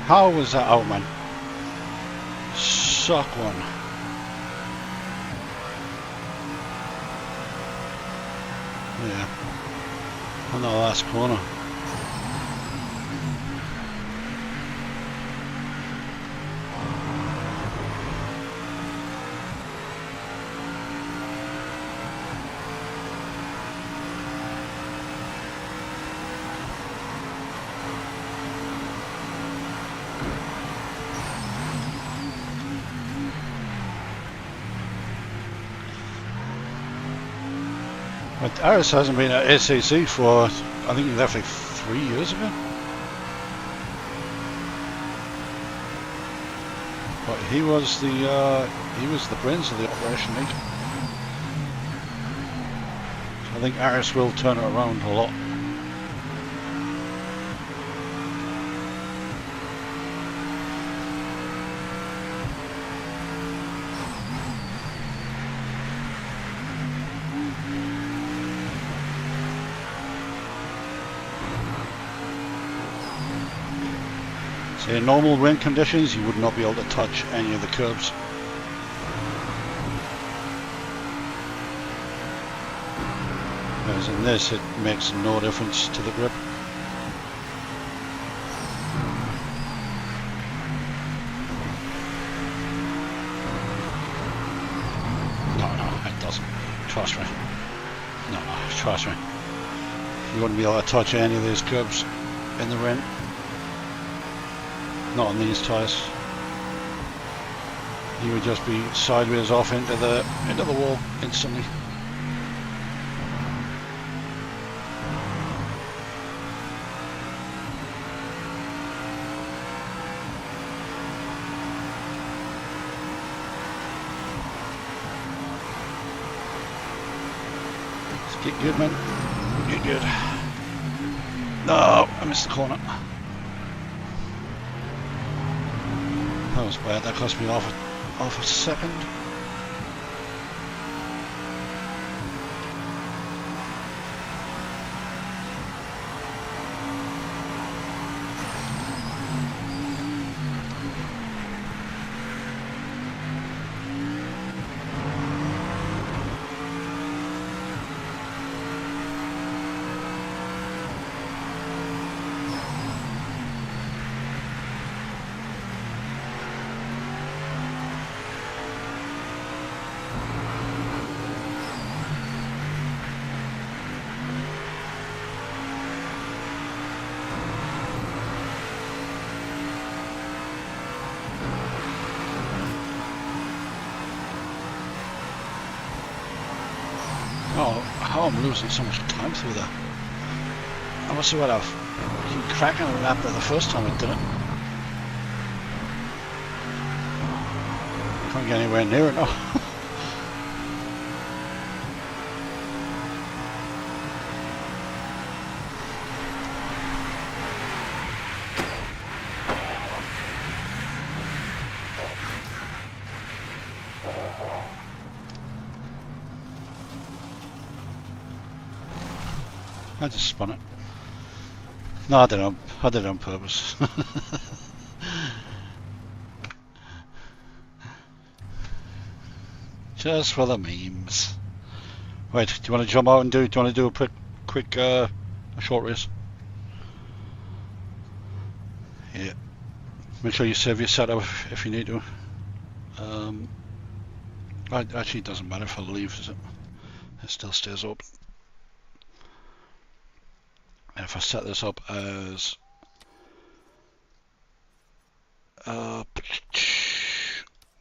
How was that out, man? Suck one. Yeah. On the last corner. But Aris hasn't been at SAC for, I think he left like 3 years ago. But he was the brains of the operation, mate. I think Aris will turn it around a lot. In normal wind conditions, you would not be able to touch any of the curbs. Whereas in this, it makes no difference to the grip. No, it doesn't. Trust me. No, trust me. You wouldn't be able to touch any of these curbs in the rain. Not on these tyres. You would just be sideways off into the wall instantly. Let's get good, man. Get good. No, I missed the corner. That was bad. That cost me half a second. Oh, how I'm losing so much time through that. I must have had a fucking cracking lap there the first time I did it. Can't get anywhere near it now. I just spun it. No, I did it on purpose. Just for the memes. Right, do you want to jump out and do you want to do a quick a short race? Yeah. Make sure you save your setup if you need to. Actually, it doesn't matter if I leave, does it? It still stays open. And if I set this up as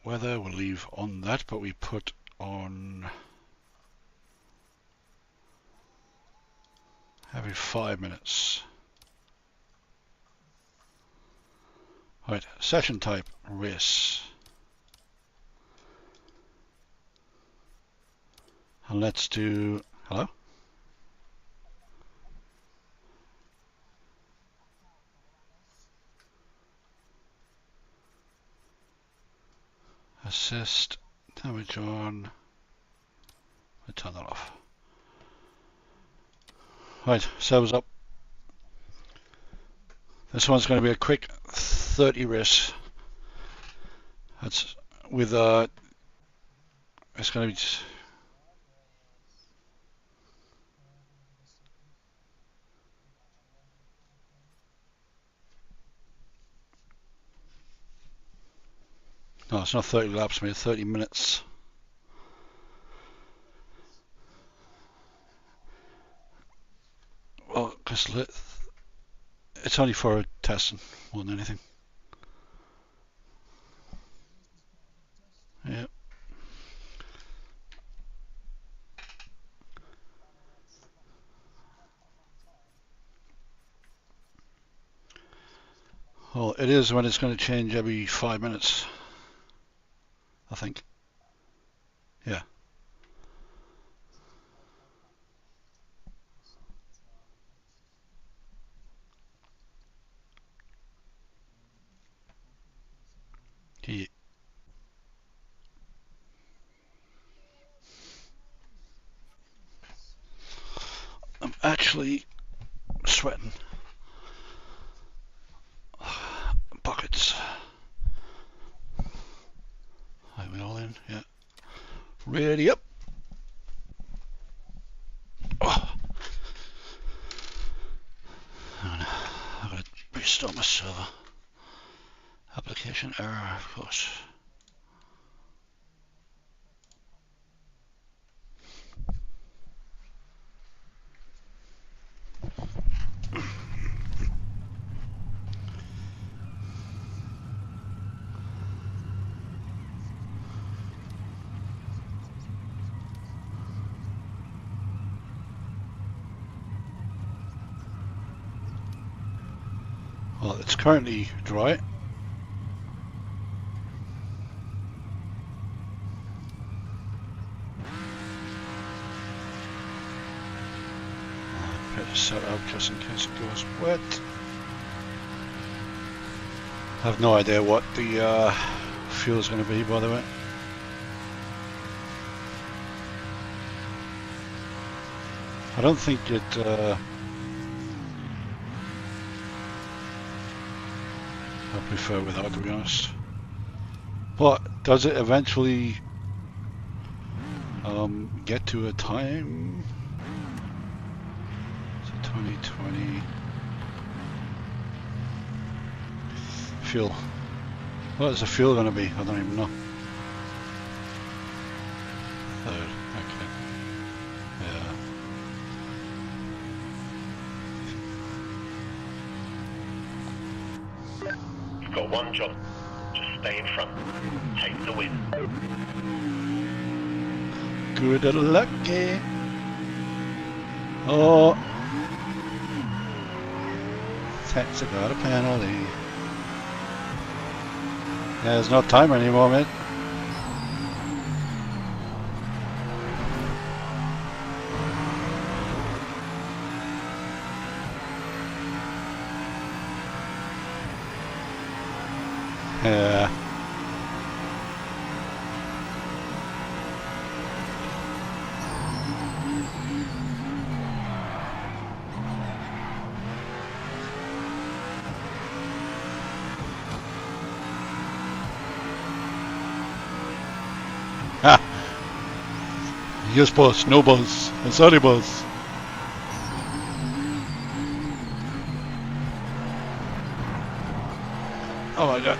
weather, we'll leave on that, but we put on every 5 minutes. Right, session type, race. And let's do, hello? Assist, damage on, we'll turn that off. Right, servers up. This one's going to be a quick 30 race. That's with it's going to be no, it's not 30 laps, maybe 30 minutes. Well, because it's only for testing more than anything. Yeah. Well, it is when it's going to change every 5 minutes, I think. Yeah. Yeah. I'm actually sweating. Buckets. Are we all in? Yeah. Ready up. Oh. I've got to restart my server. Application error, of course. Well, it's currently dry. Better set up just in case it goes wet. I have no idea what the fuel is going to be, by the way. I don't think it I prefer without, to be honest. But does it eventually get to a time? So 2020 fuel. What is the fuel going to be? I don't even know. Third, okay. Yeah. You've got one job. Just stay in front. Take the win. Good luck, eh? Oh, Texas got a penalty. Yeah, there's no timer anymore, mate. Yeah. Ah, yes, boss, no boss. Sorry, boss. Oh my god.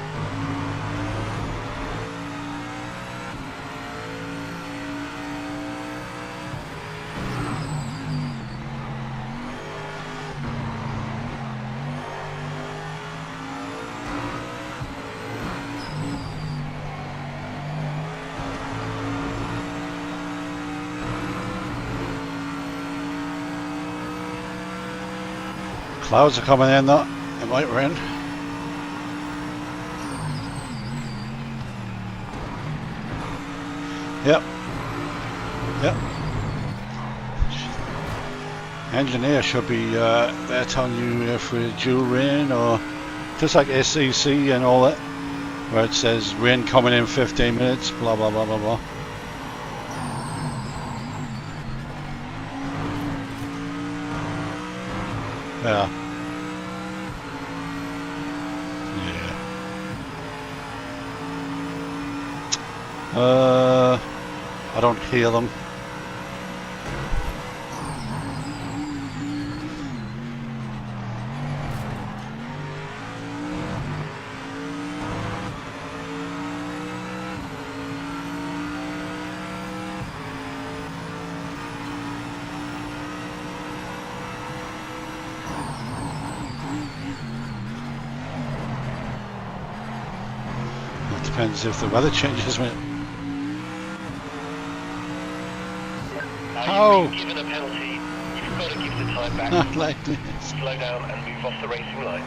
Clouds are coming in though. It might rain. Yep. Yep. Engineer should be there telling you if we're due rain, or just like SEC and all that, where it says rain coming in 15 minutes, blah blah blah blah blah. Yeah. Yeah. I don't hear them. It depends if the weather changes. How? You've been given a penalty. You've got to give the time back. Not like this. Slow down and move off the racing line.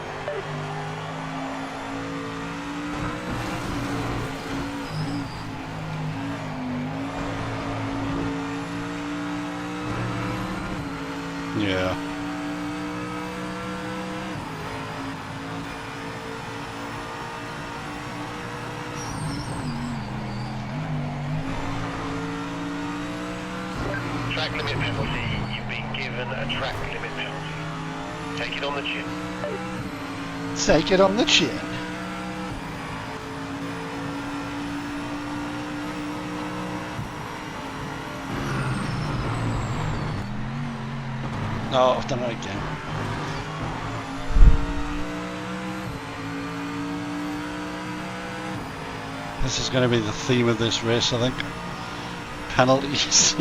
Yeah. Track limit penalty. You've been given a track limit penalty. Take it on the chin. Take it on the chin. Oh, I've done it again. This is going to be the theme of this race, I think. Penalties.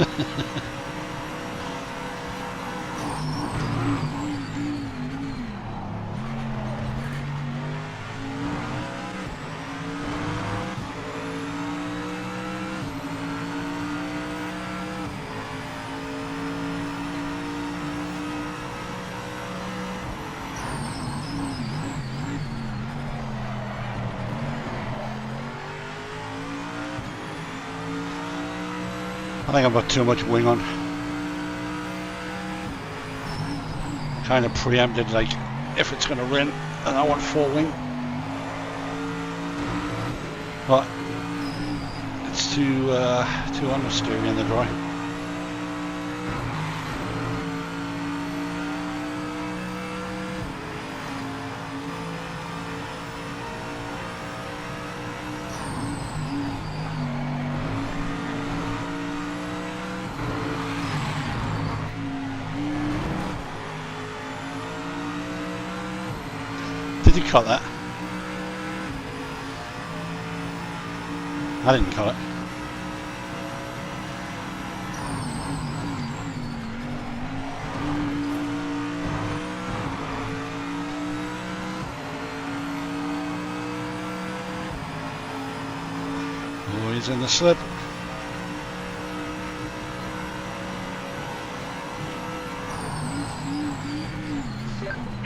I think I've got too much wing on. Kind of preempted, like, if it's going to rain, and I want full wing. But it's too understeering in the dry. Did you cut that? I didn't cut it. Oh, he's in the slip.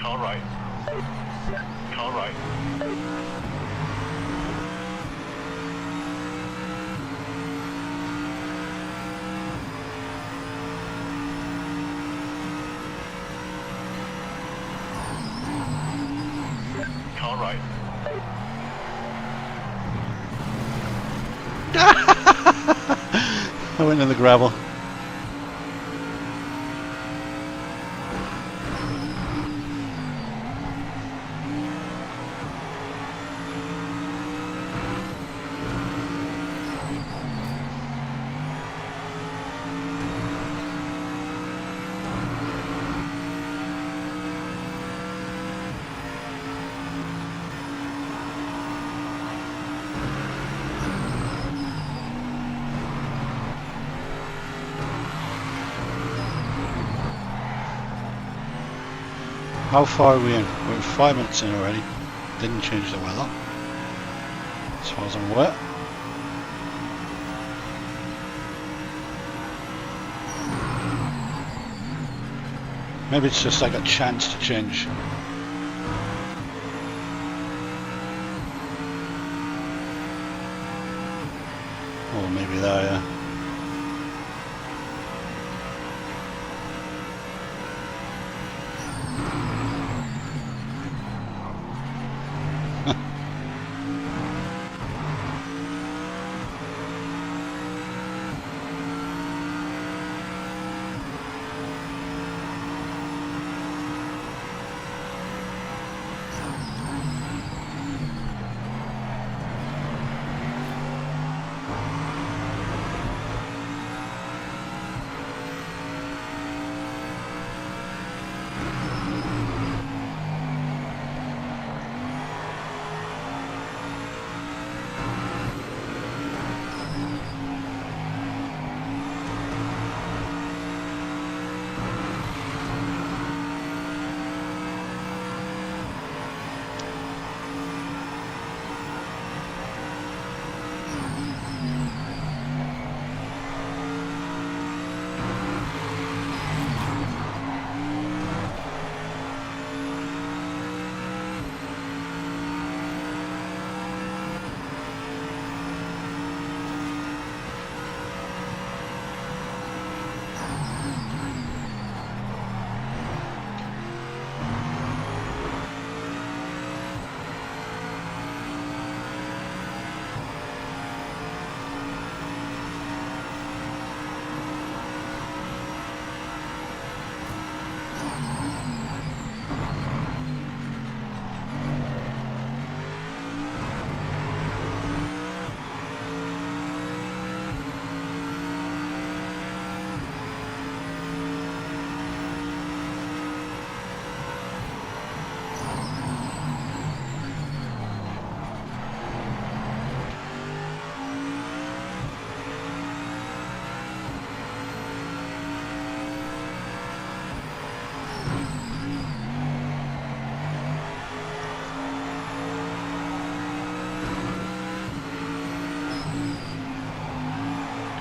Car right. Car right. Car right. I went in the gravel. How far are we in? We're 5 minutes in already. Didn't change the weather, as far as I'm aware. Maybe it's just like a chance to change. Or maybe there, yeah.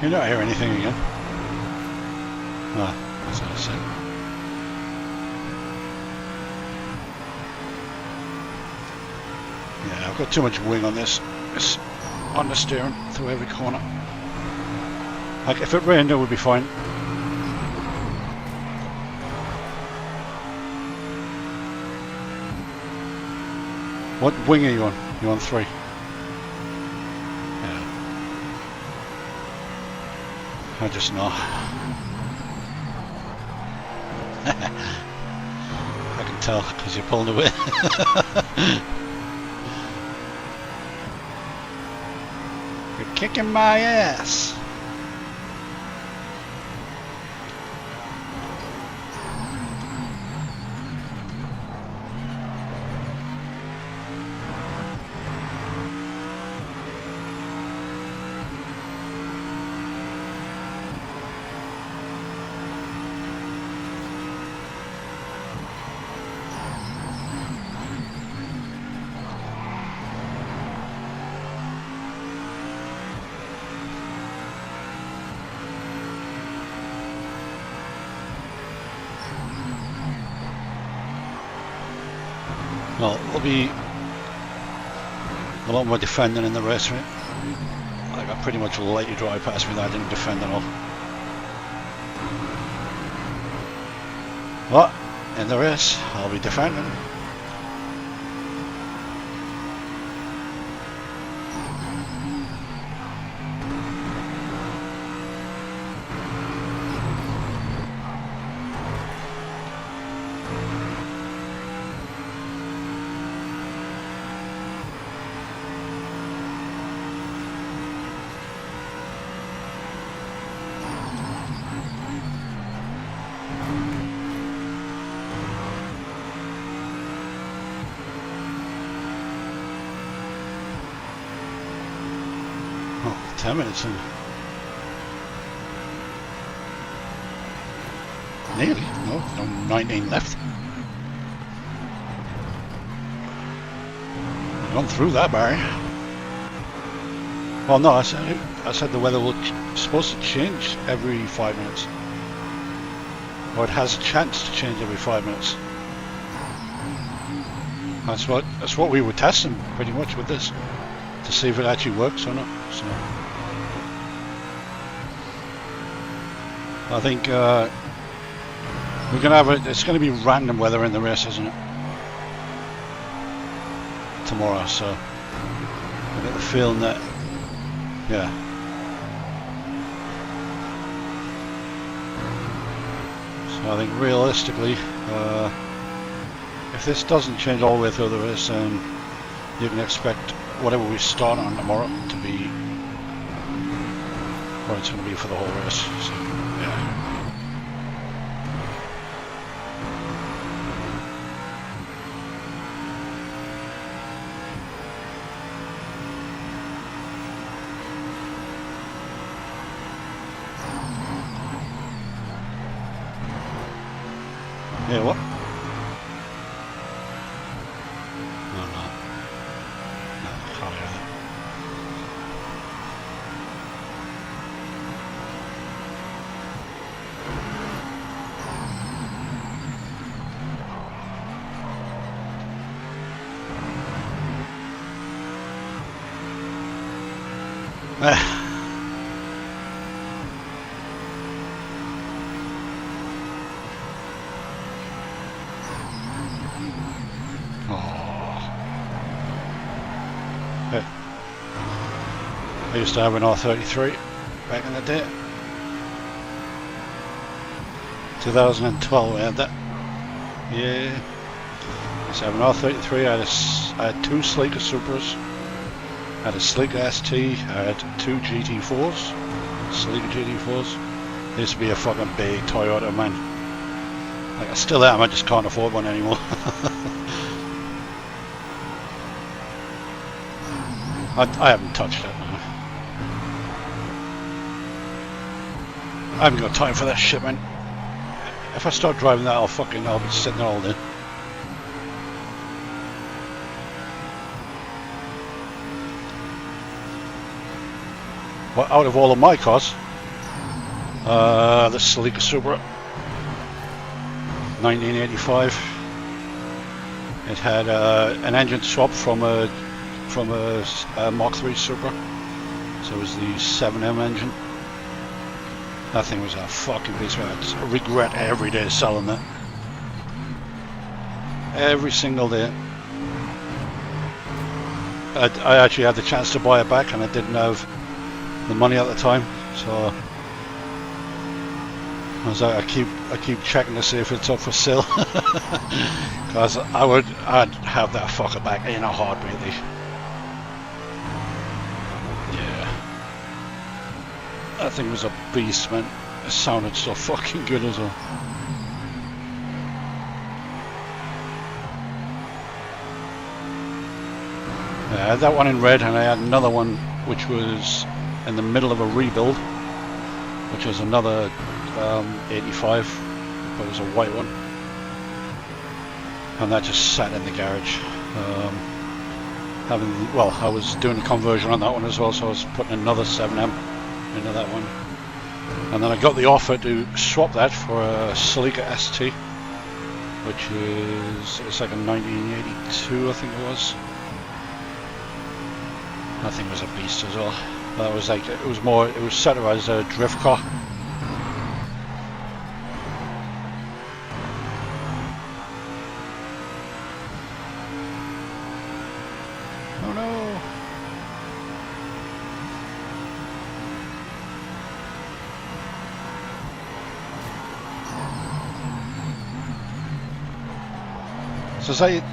You don't hear anything again. Ah, that's what I said. Yeah, I've got too much wing on this. It's on the steering through every corner. Like if it rained, it would be fine. What wing are you on? You're on 3. I just know. I can tell because you're pulling away. You're kicking my ass. Well, there'll be a lot more defending in the race, right? Like I pretty much let you drive past me that I didn't defend at all. But in the race, I'll be defending. Oh, 10 minutes in. Nearly. No, 19 left. Gone through that barrier. Well, no, I said the weather will supposed to change every 5 minutes. Or it has a chance to change every 5 minutes. That's what we were testing pretty much with this, to see if it actually works or not. So I think we're gonna have it's gonna be random weather in the race, isn't it? Tomorrow, so I get the feeling that, yeah. So I think realistically, if this doesn't change all the way through the race, then you can expect whatever we start on tomorrow to be what it's going to be for the whole race. So, yeah. Yeah, what? No, no. No, I can't hear that. I used to have an R33 back in the day. 2012 I had that. Yeah. I used to have an R33, I had two Sleeker Supras, I had a Sleeker ST, I had two GT4s, Sleeker GT4s. They used to be a fucking big Toyota, man. Like I still am, I just can't afford one anymore. I haven't touched it. I haven't got time for that shit, man. If I start driving that, I'll be sitting there all day. Well, out of all of my cars, the Sleeker Supra, 1985. It had an engine swap from a Mark III Supra, so it was the 7M engine. That thing was a fucking piece of it. I regret every day selling that. Every single day. I actually had the chance to buy it back, and I didn't have the money at the time, so I keep checking to see if it's up for sale, because I'd have that fucker back in a heartbeat. That thing was a beast, man. It sounded so fucking good as well. I had that one in red, and I had another one which was in the middle of a rebuild, which was another 85, but it was a white one, and that just sat in the garage. I was doing a conversion on that one as well, so I was putting another 7M into that one, and then I got the offer to swap that for a Sleeker ST, which is, it's like a 1982, I think it was. That thing was a beast as well. That was like, it was set up as a drift car. Oh no!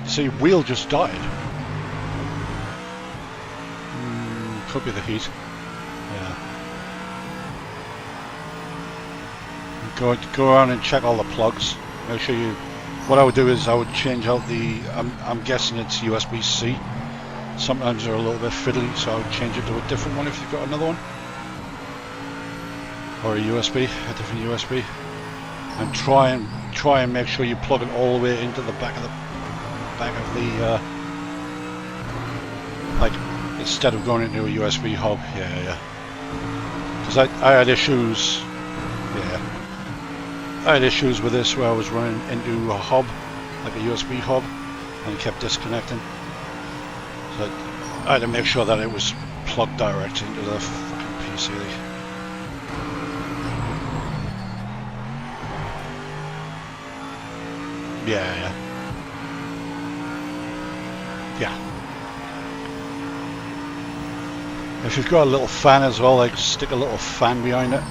So your wheel just died. Could be the heat. Yeah. Go around and check all the plugs. Make sure you. What I would do is I would change out the. I'm guessing it's USB-C. Sometimes they're a little bit fiddly, so I would change it to a different one if you've got another one, or a different USB, and try and make sure you plug it all the way into the back of the like, instead of going into a USB hub. Yeah. Because I had issues. Yeah. I had issues with this where I was running into a hub, like a USB hub, and it kept disconnecting. So I had to make sure that it was plugged direct into the fucking PC. Yeah. If you've got a little fan as well, like stick a little fan behind it.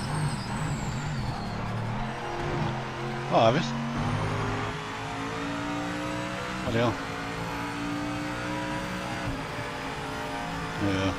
Oh, have it? What the hell? Yeah.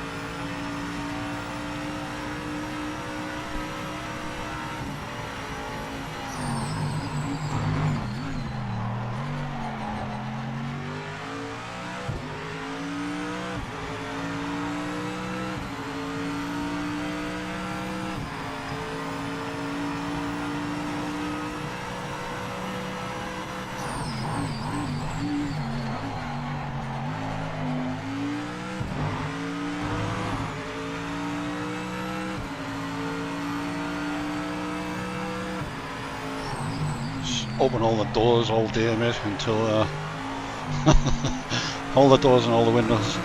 Open all the doors all day, mate, until all the doors and all the windows.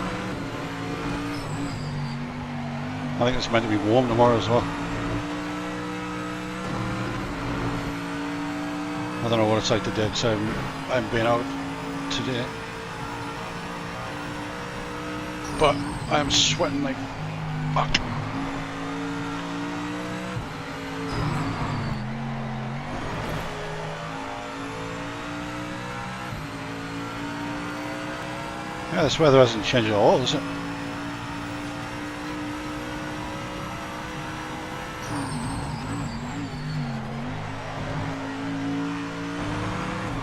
I think it's meant to be warm tomorrow as well. I don't know what it's like today because I haven't been out today, but I'm sweating like fuck. Yeah, this weather hasn't changed at all, is it?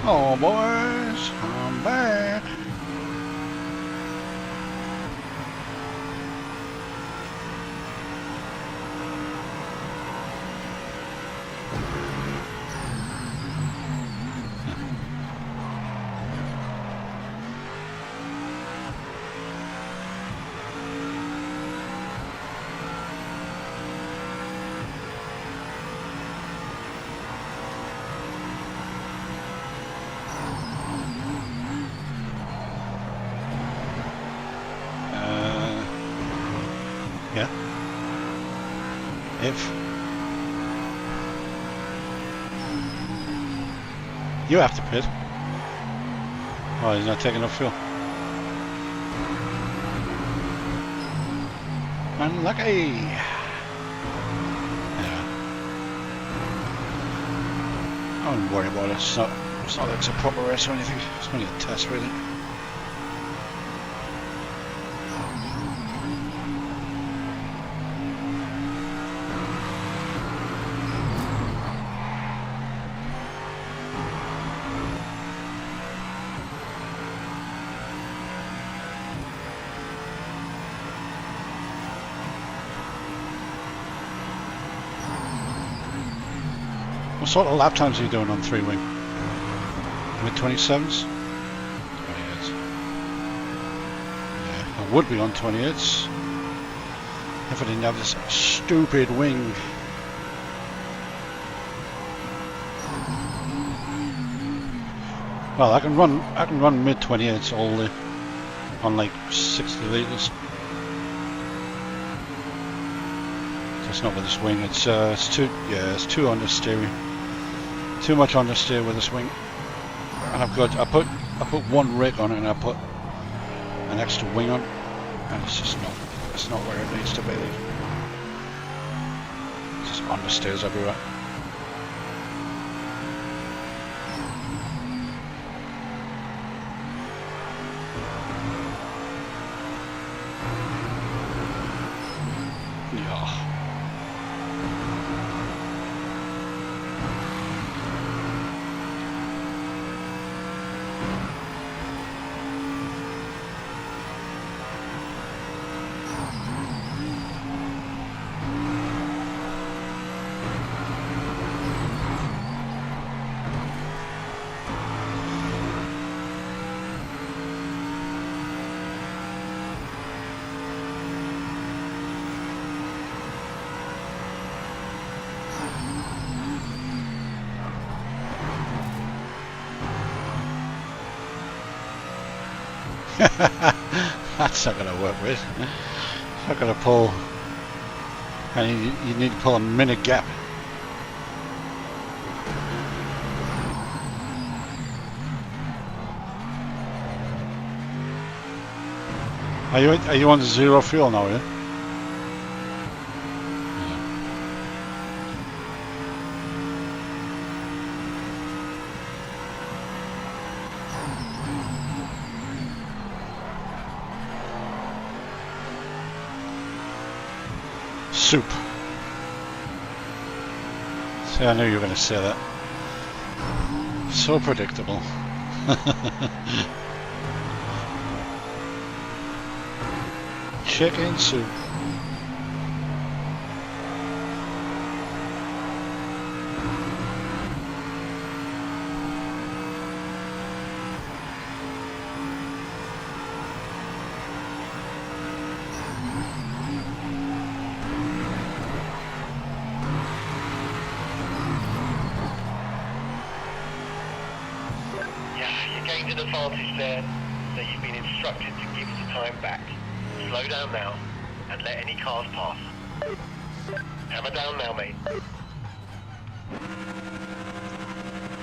Oh, boys, I'm back. Yeah. If you have to pit. Oh, he's not taking enough fuel. Unlucky. Yeah. I wouldn't worry about it. It's not like it's a proper race or anything. It's only a test, really. What sort of lap times are you doing on 3-wing? Mid-27s? 28s. Yeah, I would be on 28s if I didn't have this stupid wing. Well, I can run mid 28s all the on like 60 litres. That's not with this wing. It's too understeering. Too much understeer with this wing. And I put one rig on it and I put an extra wing on, and it's not where it needs to be. It just understeers everywhere. That's not going to work with. It's not going to pull. And you need to pull a minute gap. Are you on zero fuel now, yeah? Soup. See, I knew you were going to say that. So predictable. Chicken soup. An advantage there that you've been instructed to give the time back. Slow down now and let any cars pass. Hammer down now, mate.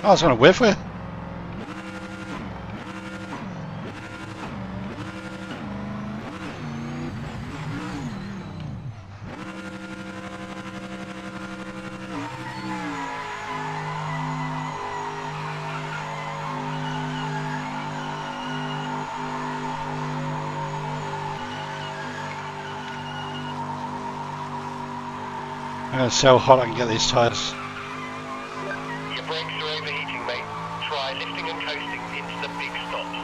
I was going to wait for you. I'm going to see how hot I can get these tyres. Your brakes are overheating, mate. Try lifting and coasting into the big stops.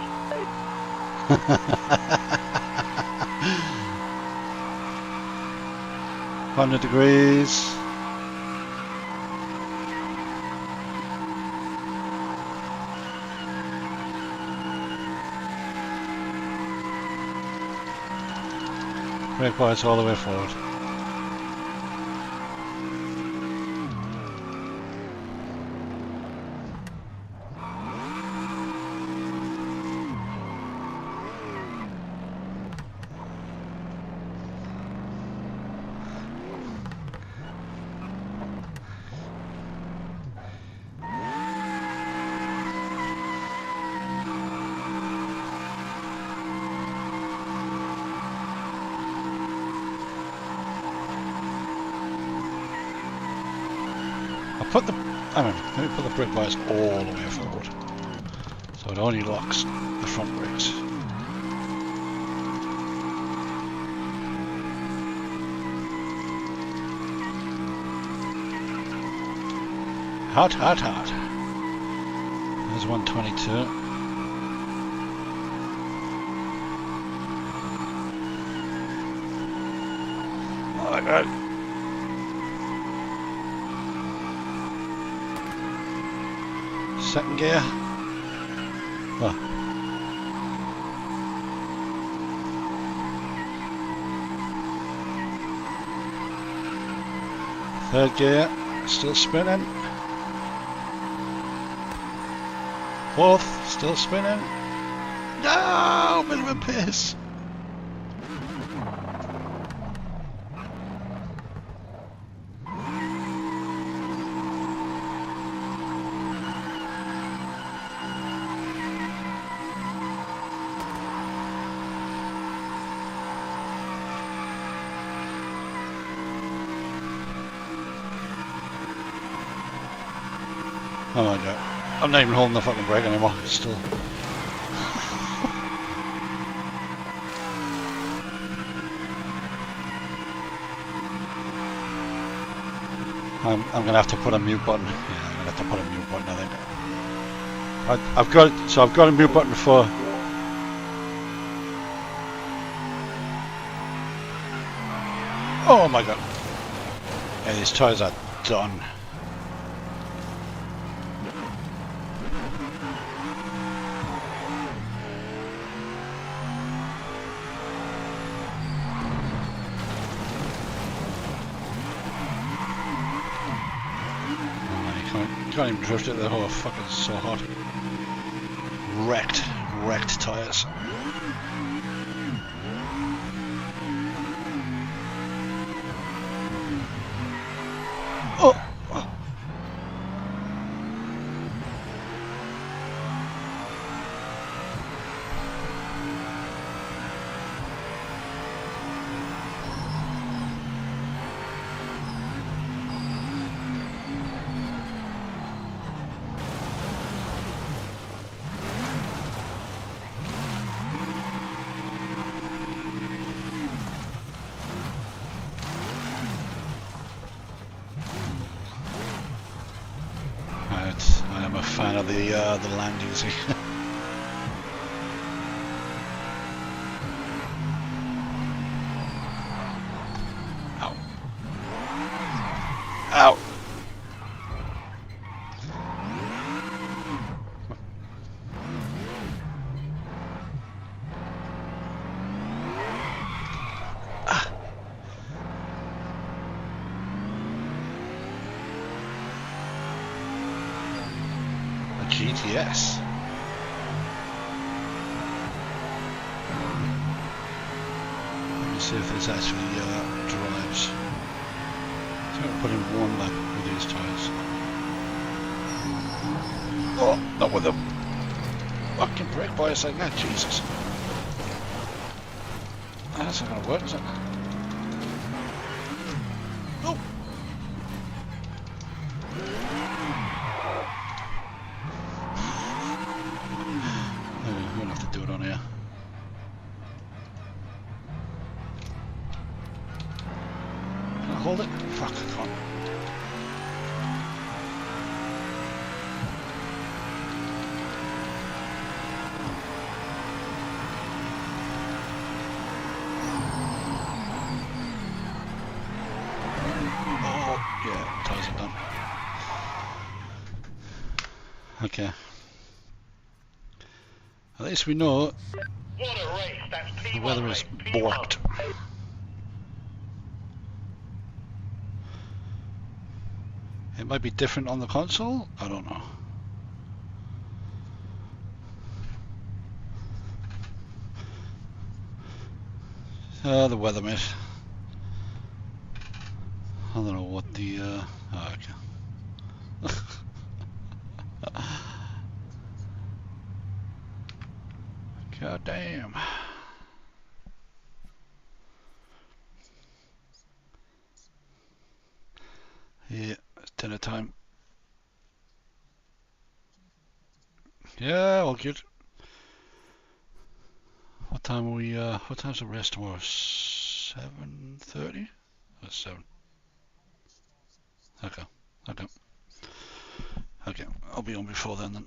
100 degrees. Brake bias all the way forward. Let me put the brake bias all the way forward, so it only locks the front brakes. Hot, hot, hot. There's 122. Oh my God. Second gear. Oh. Third gear, still spinning. Fourth, still spinning. No, bit of a piss. Oh my god. I'm not even holding the fucking brake anymore. Still. I'm gonna have to put a mute button. Yeah, I'm gonna have to put a mute button, I think. I've got a mute button for. Oh my god. Yeah, these tires are done. Can't even drift it, the whole fucking so hot. Wrecked tires. Oh! I am a fan of the land easy. Ow. Ow. GTS. Let me see if this actually drives. So I'm going to put in one lap with these tyres. Oh, not with them. Fucking brake bias like that, Jesus. That's not going to work, is it? Oh. I'm going to have to do it on here. Can I hold it? Fuck, I can't. Yeah, tires are done. Okay. At least we know What a race. That's P1, the weather is mate. P1. blocked. It might be different on the console, I don't know. The weather, mate. I don't know what the oh, okay. God damn. Yeah, it's dinner time. Yeah, all good. What time are we what time's the rest tomorrow? 7:30? Or 7. Okay. Okay. Okay. I'll be on before then.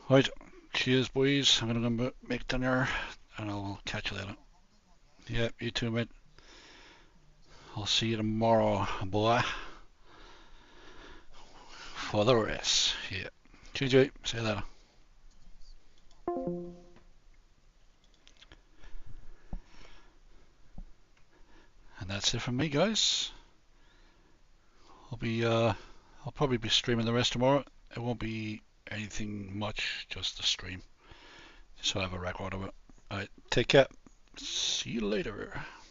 Right. Cheers, boys. I'm gonna go make dinner and I'll catch you later. Yeah, you too, mate. I'll see you tomorrow, boy. For the rest. Yeah. GG. See you later. And that's it from me, guys. I'll probably be streaming the rest tomorrow. It won't be anything much, just the stream. So I have a record of it. Alright, take care. See you later.